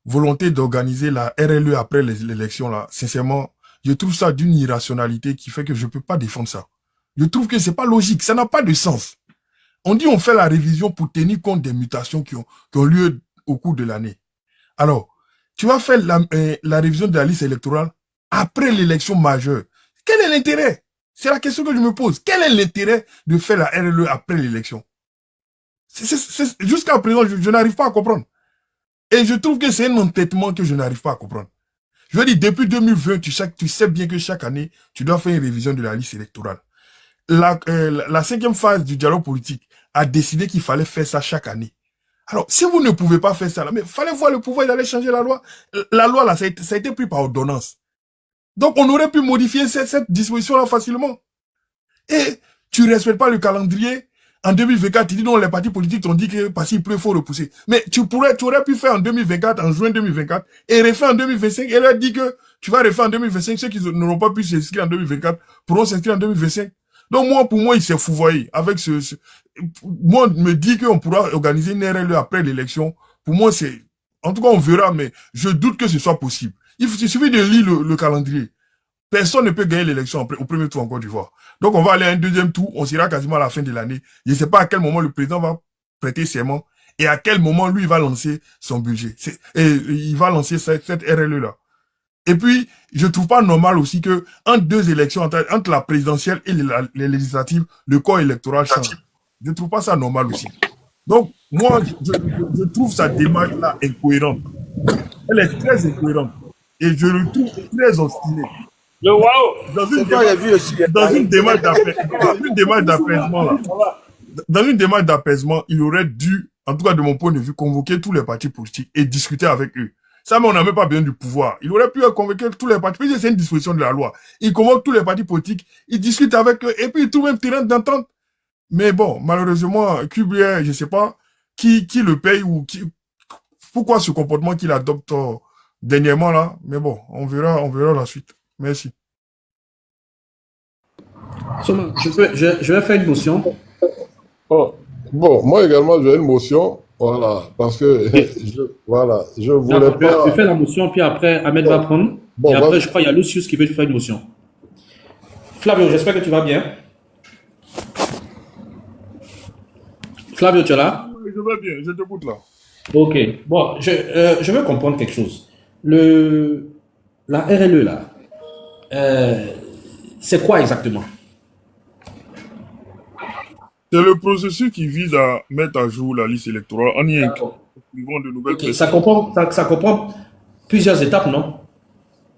volonté d'organiser la RLE après l'élection là, sincèrement, je trouve ça d'une irrationalité qui fait que je peux pas défendre ça. Je trouve que c'est pas logique, ça n'a pas de sens. On dit on fait la révision pour tenir compte des mutations qui ont lieu au cours de l'année. Alors, tu vas faire la révision de la liste électorale après l'élection majeure. Quel est l'intérêt? C'est la question que je me pose. Quel est l'intérêt de faire la RLE après l'élection? Jusqu'à présent, je n'arrive pas à comprendre. Et je trouve que c'est un entêtement que je n'arrive pas à comprendre. Je veux dire, depuis 2020, tu sais bien que chaque année, tu dois faire une révision de la liste électorale. La 5e phase du dialogue politique a décidé qu'il fallait faire ça chaque année. Alors, si vous ne pouvez pas faire ça, là, mais fallait voir le pouvoir d'aller changer la loi. La loi, là, ça a été pris par ordonnance. Donc, on aurait pu modifier cette disposition-là facilement. Et tu ne respectes pas le calendrier. En 2024, tu dis non, les partis politiques t'ont dit que parce qu'il pleut, il faut repousser. Mais tu aurais pu faire en 2024, en juin 2024, et refaire en 2025, et leur dire que tu vas refaire en 2025, ceux qui n'auront pas pu s'inscrire en 2024 pourront s'inscrire en 2025. Donc, pour moi, il s'est fouvoyé avec moi, me dit qu'on pourra organiser une RLE après l'élection. Pour moi, en tout cas, on verra, mais je doute que ce soit possible. Il suffit de lire le calendrier. Personne ne peut gagner l'élection au premier tour en Côte d'Ivoire. Donc, on va aller à un deuxième tour. On sera quasiment à la fin de l'année. Je ne sais pas à quel moment le président va prêter serment et à quel moment lui va lancer son budget. Et il va lancer cette RLE-là. Et puis, je trouve pas normal aussi que entre deux élections, entre la présidentielle et les législatives, le corps électoral change. Je trouve pas ça normal aussi. Donc, moi, je trouve sa démarche-là incohérente. Elle est très incohérente. Et je le trouve très obstiné. Dans une démarche d'apaisement, il aurait dû, en tout cas de mon point de vue, convoquer tous les partis politiques et discuter avec eux. Ça, mais on n'a même pas besoin du pouvoir. Il aurait pu convoquer tous les partis, c'est une disposition de la loi. Il convoque tous les partis politiques, il discute avec eux, et puis il trouve un terrain d'entente. Mais bon, malheureusement, QBR, je sais pas, qui le paye ou qui... pourquoi ce comportement qu'il adopte dernièrement là. Mais bon, on verra la suite. Merci. Je vais faire une motion. Oh, bon, moi également, j'ai une motion. Voilà, parce que je voulais pas. Je fais la motion, puis après, Ahmed va prendre. Bon, et après, je crois qu'il y a Lucius qui veut faire une motion. Flavio, j'espère que tu vas bien. Flavio, tu es là? Je vais bien, je t'écoute là. Ok. Bon, je veux comprendre quelque chose. La RLE, là, c'est quoi exactement? C'est le processus qui vise à mettre à jour la liste électorale en y incluant de nouvelles Okay. Ça comprend plusieurs étapes, non?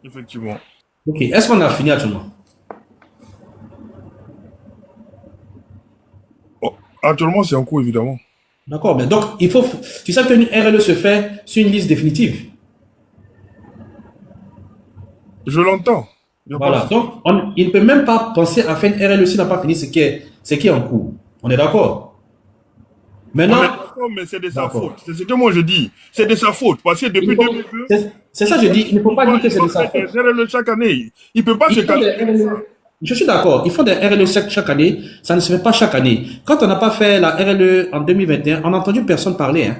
Effectivement. Ok. Est-ce qu'on a fini actuellement? Actuellement, c'est en cours, évidemment. D'accord, mais donc, tu sais qu'une RLE se fait sur une liste définitive. Je l'entends. Voilà, donc, il ne peut même pas penser à faire une RLE s'il n'a pas fini ce qui est en cours. On est d'accord? Maintenant... mais c'est de sa faute. C'est ce que moi je dis. C'est de sa faute. Parce que depuis 2002... C'est ça que je dis. Il ne faut pas dire que c'est de sa faute. RLE chaque année. Il ne peut pas se calmer. Je suis d'accord. Ils font des RLE chaque année. Ça ne se fait pas chaque année. Quand on n'a pas fait la RLE en 2021, on n'a entendu personne parler. Hein.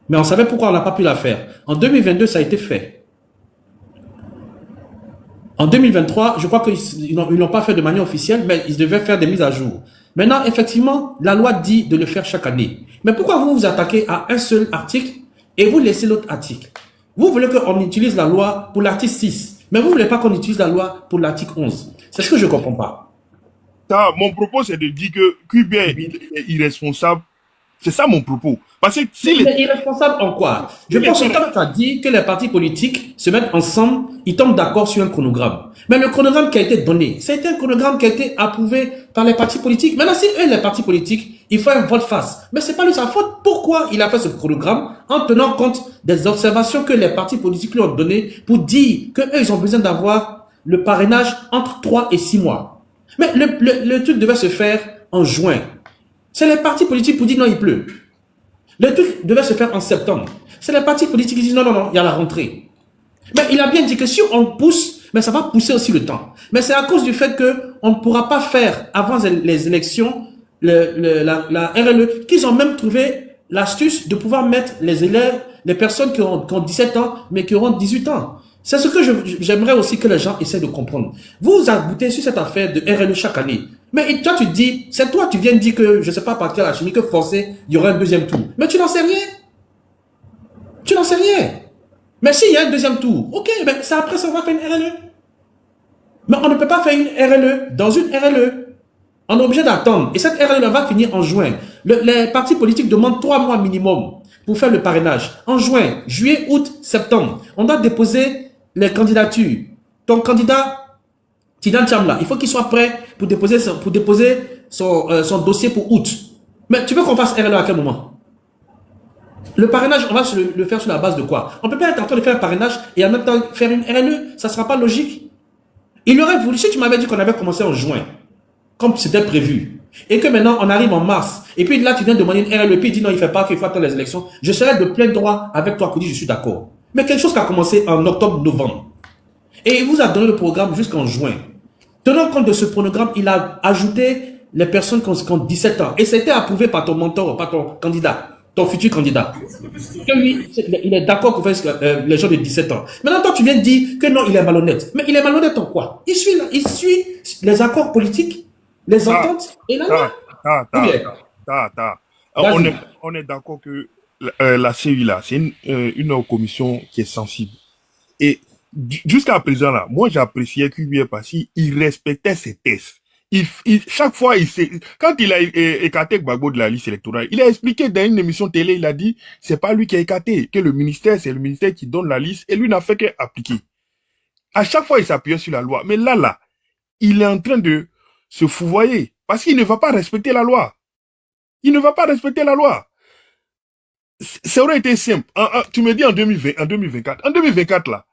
Mais on savait pourquoi on n'a pas pu la faire. En 2022, ça a été fait. En 2023, je crois qu'ils n'ont pas fait de manière officielle, mais ils devaient faire des mises à jour. Maintenant, effectivement, la loi dit de le faire chaque année. Mais pourquoi vous vous attaquez à un seul article et vous laissez l'autre article? Vous voulez qu'on utilise la loi pour l'article 6, mais vous ne voulez pas qu'on utilise la loi pour l'article 11. C'est ce que je ne comprends pas. Mon propos, c'est de dire que QBA est irresponsable. C'est ça mon propos. Parce que il est irresponsable en quoi? Je pense que quand tu as dit que les partis politiques se mettent ensemble, ils tombent d'accord sur un chronogramme. Mais le chronogramme qui a été donné, c'est un chronogramme qui a été approuvé par les partis politiques. Maintenant, si eux, les partis politiques, ils font un vote face. Mais c'est pas lui sa faute. Pourquoi il a fait ce chronogramme en tenant compte des observations que les partis politiques lui ont données pour dire qu'eux, ils ont besoin d'avoir le parrainage entre 3 et 6 mois. Mais le truc devait se faire en juin. C'est les partis politiques pour dire non, il pleut. Le truc devait se faire en septembre. C'est les partis politiques qui disent non, il y a la rentrée. Mais il a bien dit que si on pousse, mais ça va pousser aussi le temps. Mais c'est à cause du fait qu'on ne pourra pas faire avant les élections la RLE, qu'ils ont même trouvé l'astuce de pouvoir mettre les élèves, les personnes qui ont 17 ans, mais qui auront 18 ans. C'est ce que j'aimerais aussi que les gens essaient de comprendre. Vous aboutez sur cette affaire de RLE chaque année. Mais toi, tu dis, c'est toi, tu viens de dire que, je ne sais pas, partir à la chimie, que forcé, il y aura un deuxième tour. Mais tu n'en sais rien. Tu n'en sais rien. Mais s'il y a un deuxième tour, ok, mais c'est après ça va faire une RLE. Mais on ne peut pas faire une RLE dans une RLE. On est obligé d'attendre. Et cette RLE va finir en juin. Les partis politiques demandent 3 mois minimum pour faire le parrainage. En juin, juillet, août, septembre. On doit déposer les candidatures. Ton candidat, Tidan Chamla, il faut qu'il soit prêt pour déposer son dossier pour août. Mais tu veux qu'on fasse RLE à quel moment? Le parrainage, on va le faire sur la base de quoi? On ne peut pas être en train de faire un parrainage et en même temps faire une RLE. Ça ne sera pas logique. Il aurait voulu, si tu m'avais dit qu'on avait commencé en juin, comme c'était prévu, et que maintenant on arrive en mars, et puis là tu viens demander une RLE, et puis il dit non, il ne fait pas qu'il faut attendre les élections, je serais de plein droit avec toi pour dire je suis d'accord. Mais quelque chose qui a commencé en octobre-novembre. Et il vous a donné le programme jusqu'en juin. Tenant compte de ce programme, il a ajouté les personnes qui ont 17 ans. Et c'était approuvé par ton mentor, par ton candidat, ton futur candidat. Que lui, il est d'accord pour faire les gens de 17 ans. Maintenant, toi, tu viens de dire que non, il est malhonnête. Mais il est malhonnête en quoi? Il suit les accords politiques, les ententes et la loi. On est d'accord que la CEI, là, c'est une commission qui est sensible. Et jusqu'à présent, là, moi, j'appréciais QBA parce qu'il respectait ses tests. Chaque fois, quand il a écarté Gbagbo de la liste électorale, il a expliqué dans une émission télé, il a dit, c'est pas lui qui a écarté, que le ministère, c'est le ministère qui donne la liste, et lui n'a fait qu'appliquer. À chaque fois, il s'appuyait sur la loi. Mais là, il est en train de se fouvoyer, parce qu'il ne va pas respecter la loi. Il ne va pas respecter la loi. Ça aurait été simple. Tu me dis en 2024. En 2024, là,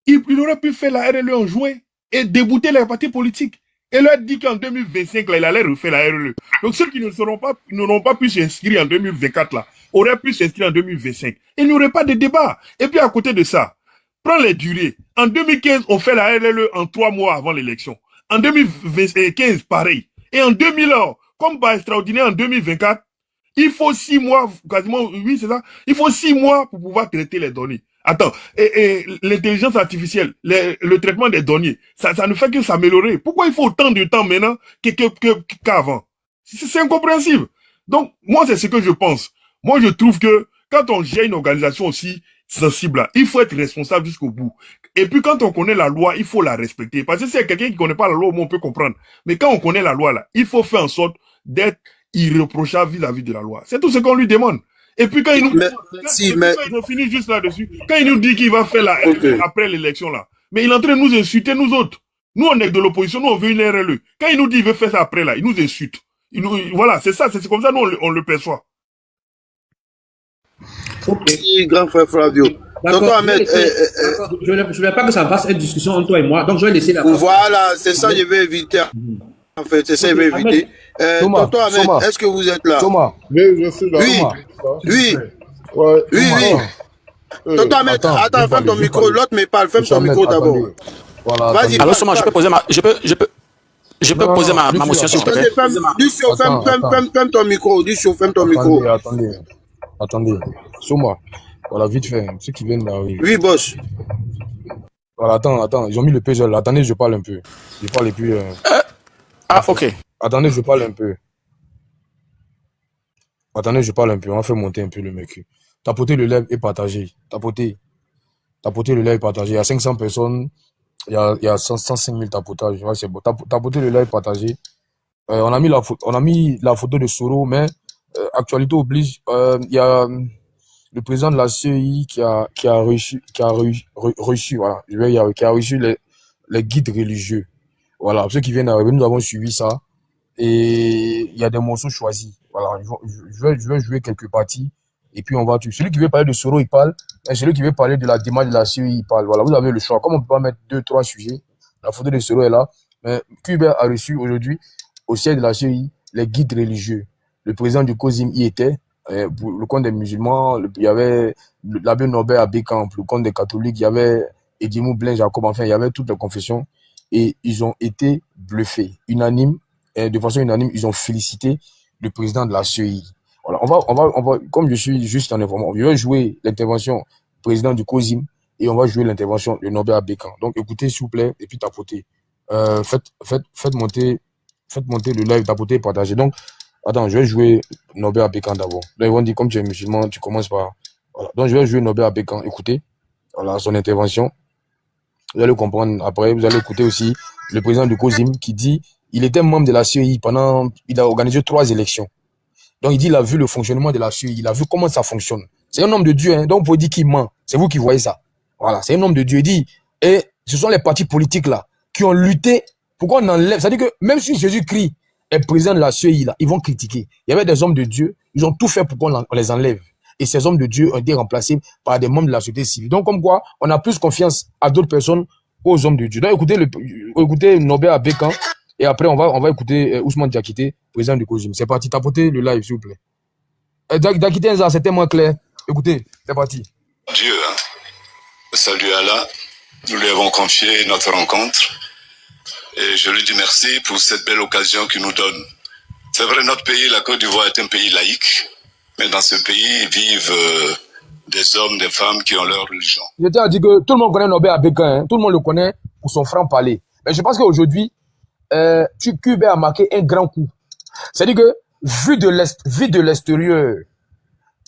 il aurait pu faire la RLE en juin et débouter les partis politiques. Et leur dit qu'en 2025, là, il allait refaire la RLE. Donc ceux qui n'auront pas pu s'inscrire en 2024, là, auraient pu s'inscrire en 2025. Il n'y aurait pas de débat. Et puis à côté de ça, prends les durées. En 2015, on fait la RLE en 3 mois avant l'élection. En 2015, pareil. Et en 2000 ans, comme par extraordinaire en 2024, il faut 6 mois, quasiment, oui, c'est ça. Il faut 6 mois pour pouvoir traiter les données. Attends, et l'intelligence artificielle, le traitement des données, ça ne fait que s'améliorer. Pourquoi il faut autant de temps maintenant qu'avant? C'est incompréhensible. Donc, moi, c'est ce que je pense. Moi, je trouve que quand on gère une organisation aussi sensible, là, il faut être responsable jusqu'au bout. Et puis, quand on connaît la loi, il faut la respecter. Parce que si c'est quelqu'un qui connaît pas la loi, on peut comprendre. Mais quand on connaît la loi, là, il faut faire en sorte d'être irréprochable vis-à-vis de la loi. C'est tout ce qu'on lui demande. Et puis quand il nous on finit juste là-dessus, quand il nous dit qu'il va faire après l'élection là, mais il est en train de nous insulter nous autres. Nous on est de l'opposition, nous on veut une RLE. Quand il nous dit qu'il veut faire ça après là, il nous insulte. Voilà, c'est ça, c'est comme ça nous on le perçoit. Merci, grand frère Flavio. Tonton Ahmed, je ne voulais pas que ça fasse une discussion entre toi et moi, donc je vais laisser la parole. Voilà, c'est ça que je vais éviter. En fait, c'est ça que je vais éviter. Tonton Ahmed, est-ce que vous êtes là? Thomas, oui, je suis là. Oui. Ouais, oui. Tonton Ahmed, attends, ferme ton micro. L'autre me parle, ferme ton micro d'abord. Voilà, vas-y. Alors, Thomas, je peux poser ma motion, s'il te plaît. Ferme ton micro. Ferme ton micro. Attendez. Soma, voilà, vite fait. Ceux qui viennent d'arriver. Oui, boss. Voilà, attends. Ils ont mis le puzzle. Attendez, je parle un peu. Je parle plus. Ok. Attendez, je parle un peu. On va faire monter un peu le mec. Tapoter le live et partager. Tapoter le live et partager. Il y a 500 personnes. Il y a 105 000 tapotages. Ouais, c'est bon. Tapoter le live et partager. On a mis la photo de Soro, mais actualité oblige. Il y a le président de la CEI qui a reçu voilà. Qui a reçu les guides religieux. Voilà. Ceux qui viennent d'arriver, nous avons suivi ça. Et il y a des morceaux choisis. Voilà, je vais jouer quelques parties. Et puis on va tuer. Celui qui veut parler de Soro, il parle. Et celui qui veut parler de la démarche de la CEI, il parle. Voilà, vous avez le choix. Comme on ne peut pas mettre 2-3 sujets, la photo de Soro est là. Mais Cuba a reçu aujourd'hui, au siège de la CEI, les guides religieux. Le président du COSIM y était. Pour le compte des musulmans, il y avait l'abbé Norbert Abécan. Pour le compte des catholiques, il y avait Edimou Blain Jacob. Enfin, il y avait toutes les confessions. Et ils ont été bluffés. De façon unanime, ils ont félicité le président de la CEI. Voilà, on va, comme je suis juste en information, je vais jouer l'intervention du président du COSIM et on va jouer l'intervention de Norbert Abécan. Donc, écoutez, s'il vous plaît, et puis tapotez. Faites monter le live, tapotez, partagez. Donc, attends, je vais jouer Norbert Abécan d'abord. Là, ils vont dire, comme tu es musulman, tu commences par, voilà. Donc, je vais jouer Norbert Abécan. Écoutez, voilà, son intervention. Vous allez comprendre après. Vous allez écouter aussi le président du COSIM qui dit, il était membre de la CEI il a organisé 3 élections. Donc, il dit, il a vu le fonctionnement de la CEI, il a vu comment ça fonctionne. C'est un homme de Dieu, hein. Donc, vous pouvez dire qu'il ment. C'est vous qui voyez ça. Voilà, c'est un homme de Dieu. Il dit, et ce sont les partis politiques là, qui ont lutté pour qu'on enlève. C'est-à-dire que même si Jésus-Christ est président de la CEI là, ils vont critiquer. Il y avait des hommes de Dieu, ils ont tout fait pour qu'on les enlève. Et ces hommes de Dieu ont été remplacés par des membres de la société civile. Donc, comme quoi, on a plus confiance à d'autres personnes qu'aux hommes de Dieu. Donc, écoutez Norbert Abécan. Et après, on va écouter Ousmane Diakité, président du COSIM. C'est parti, tapotez le live, s'il vous plaît. Diakité, c'était moins clair. Écoutez, c'est parti. Dieu, hein. Salut Allah. Nous lui avons confié notre rencontre. Et je lui dis merci pour cette belle occasion qu'il nous donne. C'est vrai, notre pays, la Côte d'Ivoire, est un pays laïque. Mais dans ce pays vivent des hommes, des femmes qui ont leur religion. Je tiens à dire que tout le monde connaît Norbert Abécan, hein. Tout le monde le connaît pour son franc-parler. Mais je pense qu'aujourd'hui, Cuba a marqué un grand coup. C'est-à-dire que, vu de l'extérieur,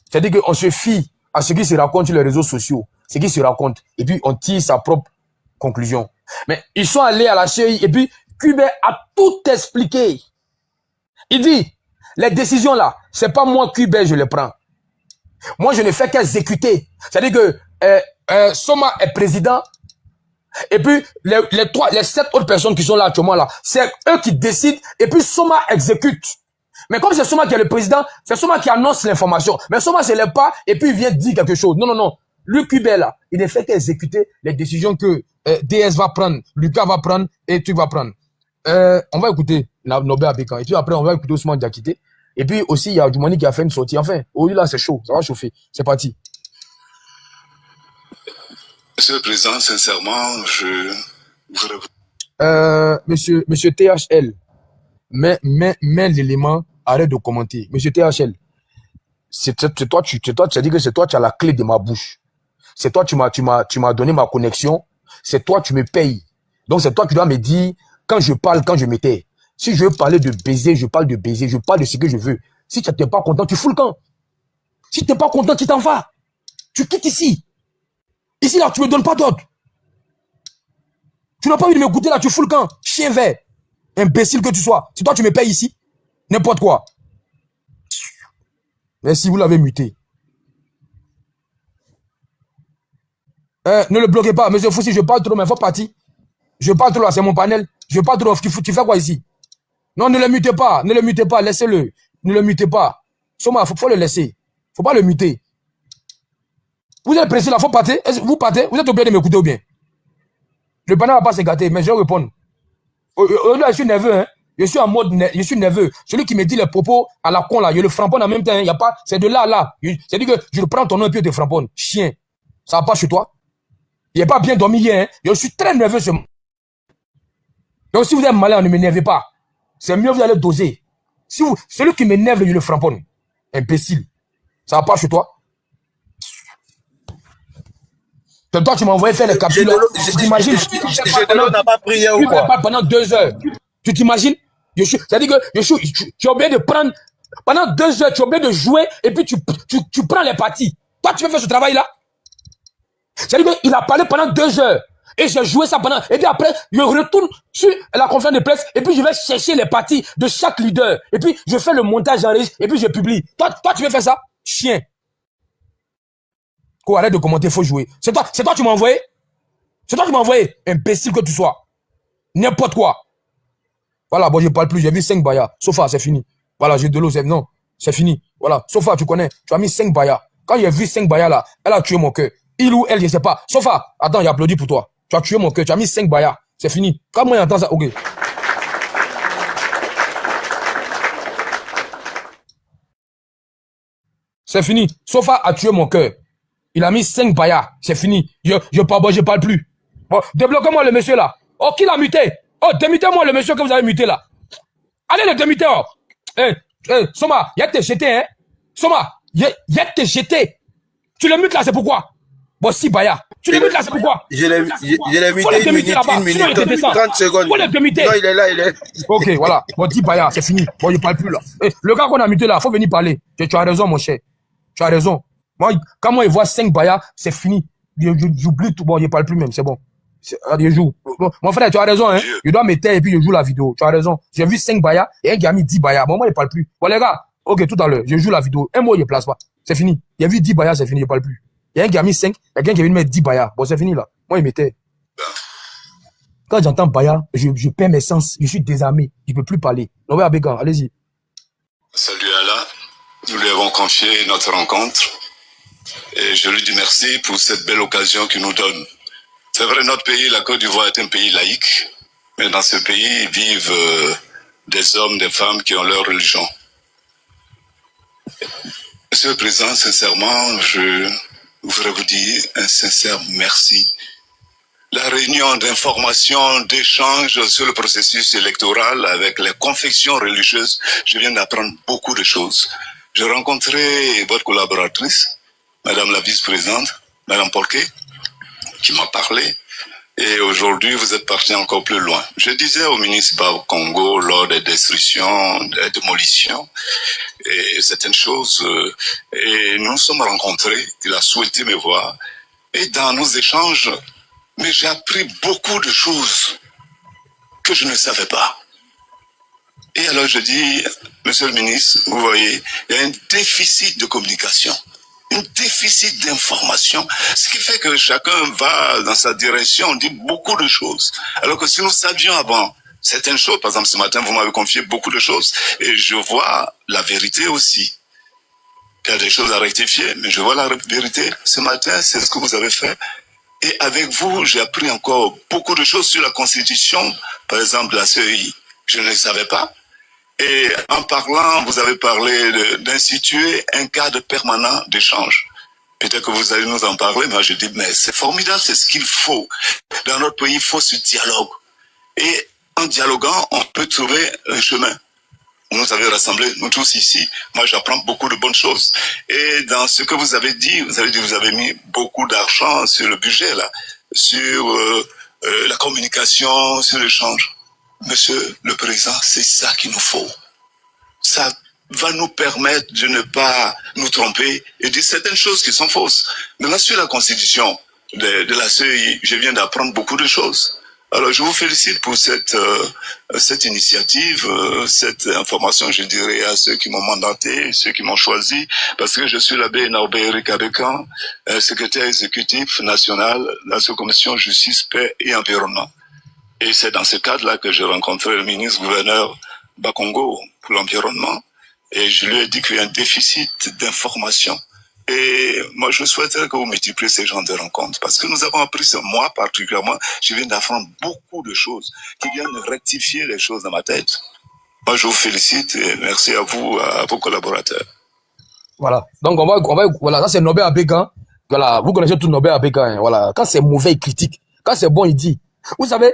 c'est-à-dire qu'on se fie à ce qui se raconte sur les réseaux sociaux, ce qui se raconte, et puis on tire sa propre conclusion. Mais ils sont allés à la CEI, et puis Cuba a tout expliqué. Il dit, les décisions là, c'est pas moi Cuba, je les prends. Moi, je ne fais qu'exécuter. C'est-à-dire que Soma est président, et puis, les 7 autres personnes qui sont là actuellement là, c'est eux qui décident, et puis Soma exécute. Mais comme c'est Soma qui est le président, c'est Soma qui annonce l'information. Mais Soma se lève pas, et puis il vient dire quelque chose. Non. Lui, Cuba là, il ne fait qu'exécuter les décisions que DS va prendre, Lucas va prendre, et tu vas prendre. On va écouter Nobé Abékan. Et puis après, on va écouter Ousmane Diakité. Et puis aussi, il y a Djoumani qui a fait une sortie. Enfin, oui, là, c'est chaud. Ça va chauffer. C'est parti. Monsieur le Président, sincèrement, je voudrais... Monsieur THL, mets l'élément, arrête de commenter. Monsieur THL, c'est toi, tu as dit que c'est toi, tu as la clé de ma bouche. C'est toi, tu m'as donné ma connexion. C'est toi, tu me payes. Donc, c'est toi qui dois me dire quand je parle, quand je me tais. Si je veux parler de baiser, je parle de baiser. Je parle de ce que je veux. Si tu n'es pas content, tu fous le camp. Si tu n'es pas content, tu t'en vas. Tu quittes ici. Ici, là, tu me donnes pas d'ordre. Tu n'as pas envie de m'écouter, là, tu fous le camp. Chien vert. Imbécile que tu sois. Si toi, tu me payes ici, n'importe quoi. Merci, vous l'avez muté. Ne le bloquez pas. Monsieur Foussi, je parle trop, mais il faut partir. Je parle trop là, c'est mon panel. Je parle trop. Tu fais quoi ici? Non, ne le mutez pas. Ne le mutez pas. Laissez-le. Ne le mutez pas. Soma, faut le laisser. Faut pas le muter. Vous êtes pressé là, faut partir. Vous partez. Vous êtes obligé de m'écouter ou bien? Le panel va pas se gâter, mais je vais répondre. Là, je suis nerveux, hein. Je suis en mode, je suis nerveux. Celui qui me dit les propos à la con là, je le framponne en même temps. Il y a pas, c'est de là à là. C'est-à-dire que je le prends ton nom et puis je te framponne. Chien. Ça va pas chez toi? Il n'est pas bien dormi hier, hein. Je suis très nerveux ce moment. Donc si vous êtes malin, ne m'énervez pas. C'est mieux vous allez doser. Si vous, celui qui m'énerve, je le framponne. Imbécile. Ça va pas chez toi? Toi, tu m'as envoyé faire les capsules. Tu t'imagines? Je n'a pas prié ou quoi? Pendant 2 heures. Tu t'imagines? C'est-à-dire que tu as oublié de prendre. Pendant 2 heures, tu as oublié de jouer et puis tu prends les parties. Toi, tu veux faire ce travail-là? C'est-à-dire qu'il a parlé pendant 2 heures. Et j'ai joué ça pendant. Et puis après, je retourne sur la conférence de presse et puis je vais chercher les parties de chaque leader. Et puis je fais le montage en et puis je publie. Toi, tu veux faire ça? Chien. Quoi, arrête de commenter, faut jouer. C'est toi qui m'as envoyé? C'est toi qui m'as envoyé? Imbécile que tu sois. N'importe quoi. Voilà, bon, je parle plus. J'ai vu 5 bayas. Sofa, c'est fini. Voilà, j'ai de l'eau, non, c'est fini. Voilà, Sofa, tu connais. Tu as mis 5 bayas. Quand j'ai vu 5 bayas là, elle a tué mon cœur. Il ou elle, je sais pas. Sofa, attends, il applaudit pour toi. Tu as tué mon cœur. Tu as mis 5 bayas. C'est fini. Quand moi j'entends ça, ok. C'est fini. Sofa a tué mon cœur. Il a mis 5 bayas. C'est fini. Je parle plus. Bon, débloquez-moi le monsieur là. Oh, qui l'a muté? Oh, démutez-moi le monsieur que vous avez muté là. Allez le démuter. Oh. Soma, y'a été jeté, hein. Soma, y'a été jeté. Tu le mutes là, c'est pourquoi? Bon, si Baya. Tu le mutes là, c'est pourquoi? Je l'ai muté une minute, 30 secondes. Faut le démuter. Non, il est là, il est. Ok, voilà. Bon, dis Baya, c'est fini. Bon, je parle plus là. Le gars qu'on a muté là, faut venir parler. Tu as raison, mon cher. Tu as raison. Moi, quand moi, il voit 5 Baya, c'est fini. J'oublie tout. Bon, je parle plus même, c'est bon. Je joue. Bon, mon frère, tu as raison, hein. Je dois me taire et puis je joue la vidéo. Tu as raison. J'ai vu 5 Baya et un qui a mis 10 Baya. Bon, moi, il parle plus. Bon, les gars, ok, tout à l'heure, je joue la vidéo. Un mot, il ne place pas. C'est fini. Il a vu 10 Baya, c'est fini, je parle plus. Il y a un qui a mis 5, il y a quelqu'un qui a mis mettre 10 Baya. Bon, c'est fini là. Moi, il m'était. Quand j'entends Baya, je perds mes sens. Je suis désarmé. Je ne peux plus parler. Nobé Abékan, allez-y. Salut Allah. Nous lui avons confié notre rencontre. Et je lui dis merci pour cette belle occasion qu'il nous donne. C'est vrai, notre pays, la Côte d'Ivoire, est un pays laïque. Mais dans ce pays vivent des hommes, des femmes qui ont leur religion. Monsieur le Président, sincèrement, je voudrais vous dire un sincère merci. La réunion d'information, d'échange sur le processus électoral avec les confessions religieuses, je viens d'apprendre beaucoup de choses. J'ai rencontré votre collaboratrice, Madame la vice-présidente, Madame Porquet, qui m'a parlé. Et aujourd'hui, vous êtes parti encore plus loin. Je disais au ministre au Congo, lors des destructions, des démolitions, et certaines choses, et nous nous sommes rencontrés, il a souhaité me voir, et dans nos échanges, mais j'ai appris beaucoup de choses que je ne savais pas. Et alors je dis, Monsieur le ministre, vous voyez, il y a un déficit de communication, un déficit d'information, ce qui fait que chacun va dans sa direction, on dit beaucoup de choses. Alors que si nous savions avant certaines choses, par exemple ce matin vous m'avez confié beaucoup de choses, et je vois la vérité aussi. Il y a des choses à rectifier, mais je vois la vérité. Ce matin, c'est ce que vous avez fait. Et avec vous, j'ai appris encore beaucoup de choses sur la Constitution, par exemple la CEI. Je ne le savais pas. Et en parlant, vous avez parlé d'instituer un cadre permanent d'échange. Peut-être que vous allez nous en parler, mais je dis, mais c'est formidable, c'est ce qu'il faut. Dans notre pays, il faut ce dialogue. Et en dialoguant, on peut trouver un chemin. Vous nous avez rassemblés, nous tous ici. Moi, j'apprends beaucoup de bonnes choses. Et dans ce que vous avez dit, vous avez mis beaucoup d'argent sur le budget, là, sur la communication, sur l'échange. Monsieur le Président, c'est ça qu'il nous faut. Ça va nous permettre de ne pas nous tromper et dire certaines choses qui sont fausses. Maintenant, sur la Constitution de la CEI, je viens d'apprendre beaucoup de choses. Alors, je vous félicite pour cette initiative, cette information, je dirais, à ceux qui m'ont mandaté, ceux qui m'ont choisi, parce que je suis l'abbé Norbert Rikabekan, secrétaire exécutif national de la sous-commission Justice, Paix et Environnement. Et c'est dans ce cadre-là que j'ai rencontré le ministre-gouverneur Bakongo pour l'environnement, et je lui ai dit qu'il y a un déficit d'information. Et moi, je souhaiterais que vous multipliez ces genres de rencontres, parce que nous avons appris, moi particulièrement, je viens d'apprendre beaucoup de choses qui viennent rectifier les choses dans ma tête. Moi, je vous félicite et merci à vous, à vos collaborateurs. Voilà. Donc, voilà, ça c'est Norbert Abégan. Voilà, vous connaissez tout Norbert Abégan. Hein. Voilà. Quand c'est mauvais, il critique. Quand c'est bon, il dit. Vous savez,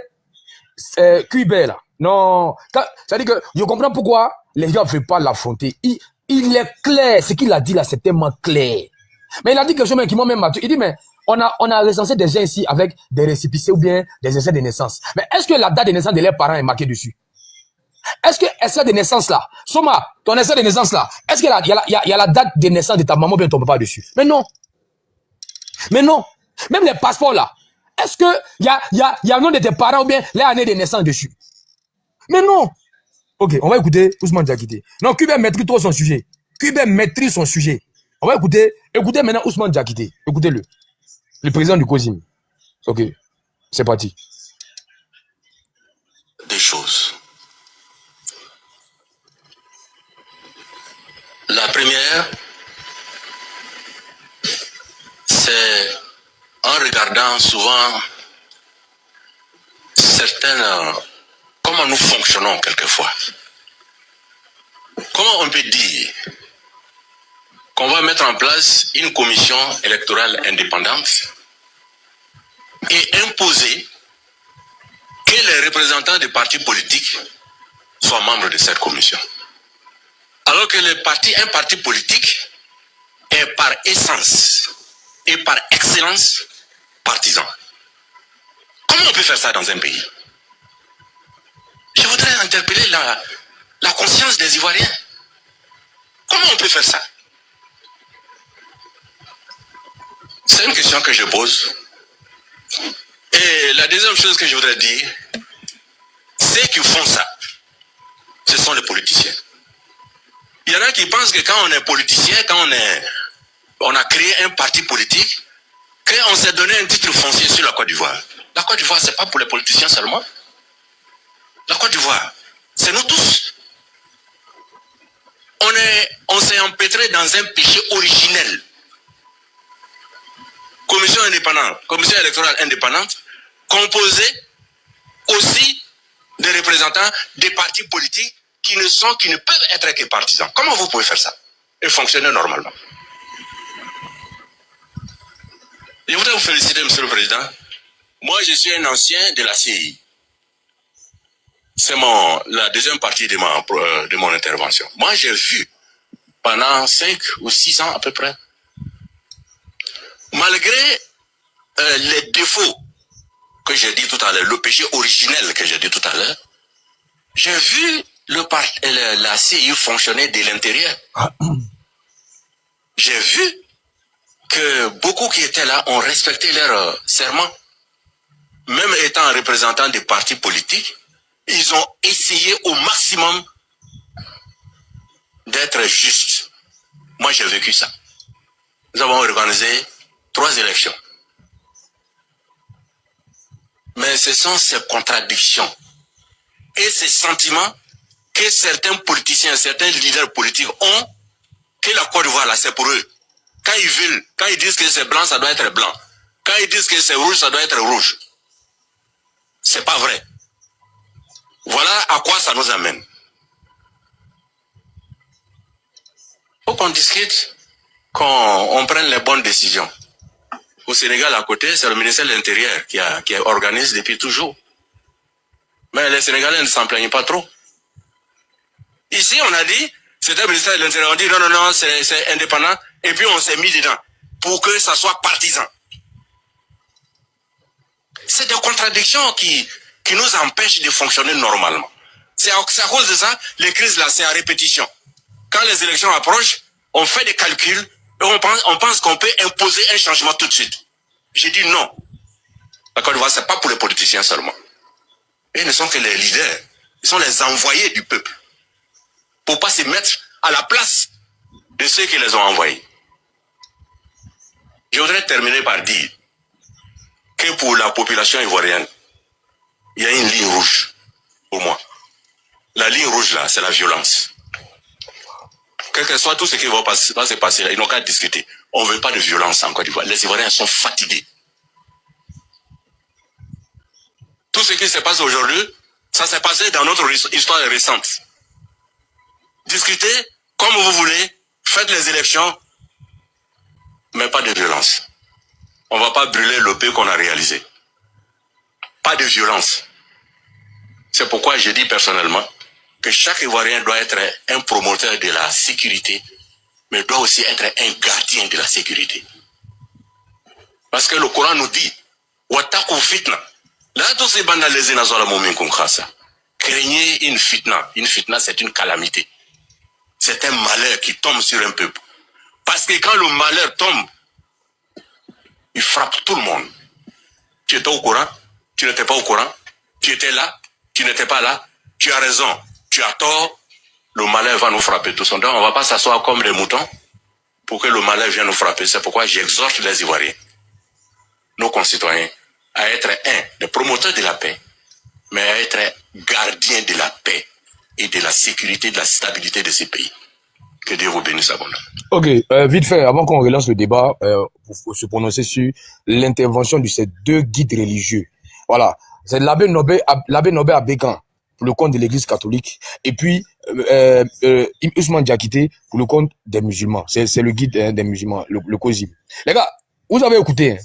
c'est QIB là. Non. C'est-à-dire que je comprends pourquoi les gens ne veulent pas l'affronter. Il est clair. Ce qu'il a dit là, c'est tellement clair. Mais il a dit quelque chose qui m'a même battu. Il dit, mais on a recensé des gens ici avec des récépissés ou bien des essais de naissance. Mais est-ce que la date de naissance de leurs parents est marquée dessus? Est-ce que essai de naissance là, Soma, ton essai de naissance là, est-ce qu'il y a la date de naissance de ta maman ou bien ton papa dessus? Mais non. Mais non. Même les passeports là, est-ce que il y a le nom de tes parents ou bien l'année de naissance dessus? Mais non. Ok, on va écouter Ousmane Diakité. Non, Cuba maîtrise trop son sujet. Cuba maîtrise son sujet. On va écouter maintenant Ousmane Diakité. Écoutez-le. Le président du COSIM. Ok, c'est parti. Des choses. La première, c'est en regardant souvent comment nous fonctionnons quelquefois. Comment on peut dire qu'on va mettre en place une commission électorale indépendante et imposer que les représentants des partis politiques soient membres de cette commission? Alors que un parti politique est par essence et par excellence partisan. Comment on peut faire ça dans un pays? Je voudrais interpeller la conscience des Ivoiriens. Comment on peut faire ça? C'est une question que je pose. Et la deuxième chose que je voudrais dire, ceux qui font ça, ce sont les politiciens. Il y en a qui pensent que quand on est politicien, quand on a créé un parti politique, qu'on s'est donné un titre foncier sur la Côte d'Ivoire. La Côte d'Ivoire, c'est pas pour les politiciens seulement. La Côte d'Ivoire, c'est nous tous. On s'est empêtré dans un péché originel. Commission indépendante, commission électorale indépendante, composée aussi des représentants des partis politiques qui ne peuvent être que partisans. Comment vous pouvez faire ça et fonctionner normalement? Je voudrais vous féliciter, Monsieur le Président. Moi, je suis un ancien de la CI. C'est la deuxième partie de mon intervention. Moi, j'ai vu pendant 5 ou 6 ans à peu près, malgré les défauts que j'ai dit tout à l'heure, le péché originel que j'ai dit tout à l'heure, j'ai vu la CI fonctionner de l'intérieur. J'ai vu que beaucoup qui étaient là ont respecté leur serment. Même étant représentants des partis politiques, ils ont essayé au maximum d'être justes. Moi, j'ai vécu ça. Nous avons organisé 3 élections. Mais ce sont ces contradictions et ces sentiments que certains politiciens, certains leaders politiques ont, que la Côte d'Ivoire, là, c'est pour eux. Quand ils disent que c'est blanc, ça doit être blanc. Quand ils disent que c'est rouge, ça doit être rouge. C'est pas vrai. Voilà à quoi ça nous amène. Faut qu'on discute, qu'on prenne les bonnes décisions. Au Sénégal, à côté, c'est le ministère de l'Intérieur qui organise depuis toujours. Mais les Sénégalais ne s'en plaignent pas trop. Ici, on a dit, c'était le ministère de l'Intérieur, on dit non, non, non, c'est indépendant, et puis on s'est mis dedans pour que ça soit partisan. C'est des contradictions qui nous empêchent de fonctionner normalement. C'est à cause de ça, les crises là, c'est à répétition. Quand les élections approchent, on fait des calculs et on pense qu'on peut imposer un changement tout de suite. J'ai dit non. La Côte d'Ivoire, c'est pas pour les politiciens seulement. Ils ne sont que les leaders. Ils sont les envoyés du peuple. Pour pas se mettre à la place de ceux qui les ont envoyés. Je voudrais terminer par dire que pour la population ivoirienne, il y a une ligne rouge pour moi. La ligne rouge là, c'est la violence. Quel que soit tout ce qui va se passer là, ils n'ont qu'à discuter. On ne veut pas de violence en Côte d'Ivoire. Les Ivoiriens sont fatigués. Tout ce qui se passe aujourd'hui, ça s'est passé dans notre histoire récente. Discutez comme vous voulez, faites les élections, mais pas de violence. On ne va pas brûler le pays qu'on a réalisé. Pas de violence. C'est pourquoi je dis personnellement que chaque Ivoirien doit être un promoteur de la sécurité, mais doit aussi être un gardien de la sécurité. Parce que le Coran nous dit, Wataku fitna. Là, tous ces bandalisés n'a pas la craignez une fitna. Une fitna, c'est une calamité. C'est un malheur qui tombe sur un peuple. Parce que quand le malheur tombe, il frappe tout le monde. Tu étais au courant, tu n'étais pas au courant, tu étais là, tu n'étais pas là, tu as raison, tu as tort, le malheur va nous frapper tous. Donc on ne va pas s'asseoir comme des moutons pour que le malheur vienne nous frapper. C'est pourquoi j'exhorte les Ivoiriens, nos concitoyens, à être des promoteurs de la paix, mais à être gardiens de la paix et de la sécurité, de la stabilité de ces pays. Que Dieu vous bénisse abondamment. Ok, vite fait, avant qu'on relance le débat, pour se prononcer sur l'intervention de ces deux guides religieux. Voilà, c'est l'abbé Nobé Abégan pour le compte de l'église catholique, et puis Ousmane Diakité pour le compte des musulmans. C'est le guide des musulmans, le COSIM. Les gars, vous avez écouté, hein?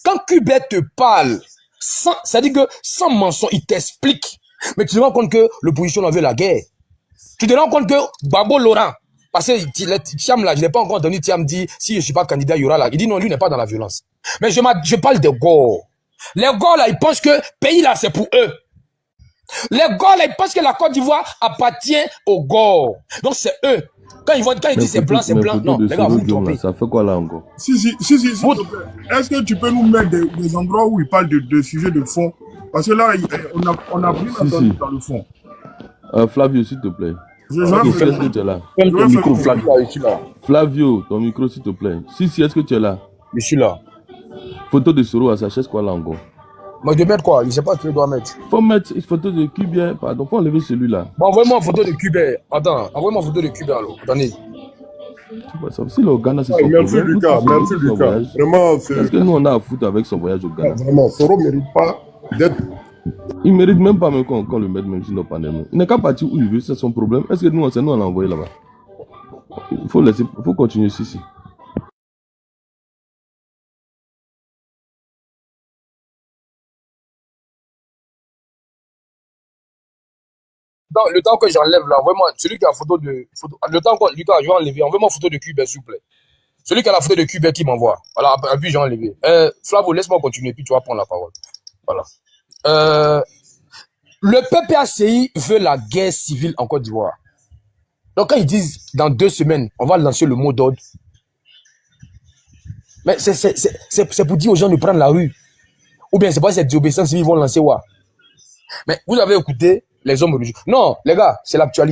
Quand Kubet te parle, ça dit que sans mensonge, il t'explique. Mais tu te rends compte que l'opposition avait la guerre. Tu te rends compte que Babo Laurent, parce que Thiam là, je n'ai pas encore entendu Thiam dire si je ne suis pas candidat, il y aura là. Il dit non, lui n'est pas dans la violence. Mais je parle des Gors. Les Gors là, ils pensent que le pays là, c'est pour eux. Les Gors là, ils pensent que la Côte d'Ivoire appartient aux Gors. Donc c'est eux. Quand ils disent c'est blanc, c'est blanc. Non, les gars, vous vous trompez. Ça fait quoi là encore? Si, est-ce que tu peux nous mettre des endroits où il parle de sujets de fond? Parce que là, on a pris dans le fond. Flavio, s'il te plaît. Est-ce que tu es là? Ton micro, Flavio, je suis là. Flavio, ton micro, s'il te plaît. Si, est-ce que tu es là? Je suis là. Photo de Soro à sa chaise, quoi là encore? Moi, je dois mettre quoi? Je ne sais pas ce que je dois mettre. Faut mettre une photo de Kubia. Pardon, faut enlever celui-là. Bon, envoie-moi une photo de Kubia. Attends, envoie-moi une photo de Kubia alors. Attendez. Si le Ghana, c'est son merci problème. Lucas, merci Lucas. Vraiment, c'est... Parce que nous, on a à foutre avec son voyage au Ghana. Vraiment, Soro ne mérite pas d'être... Il ne mérite même pas même qu'on le mette même sur nos panels. Il n'est qu'à partir où il veut, c'est son problème. Est-ce que nous, on l'a envoyé là-bas? Il faut continuer ici. Le temps que j'enlève là, envoie-moi celui qui a photo de... Le temps que Lucas, je vais enlever, envoie-moi photo de Kubet, s'il vous plaît. Celui qui a la photo de Kubet qui m'envoie. Voilà, puis j'ai enlevé. Flavo, laisse-moi continuer, puis tu vas prendre la parole. Voilà. Le PPACI veut la guerre civile en Côte d'Ivoire. Donc quand ils disent dans 2 semaines, on va lancer le mot d'ordre, mais c'est pour dire aux gens de prendre la rue. Ou bien c'est pas cette désobéissance civile, ils vont lancer quoi? Mais vous avez écouté les hommes religieux. Non, les gars, c'est l'actualité.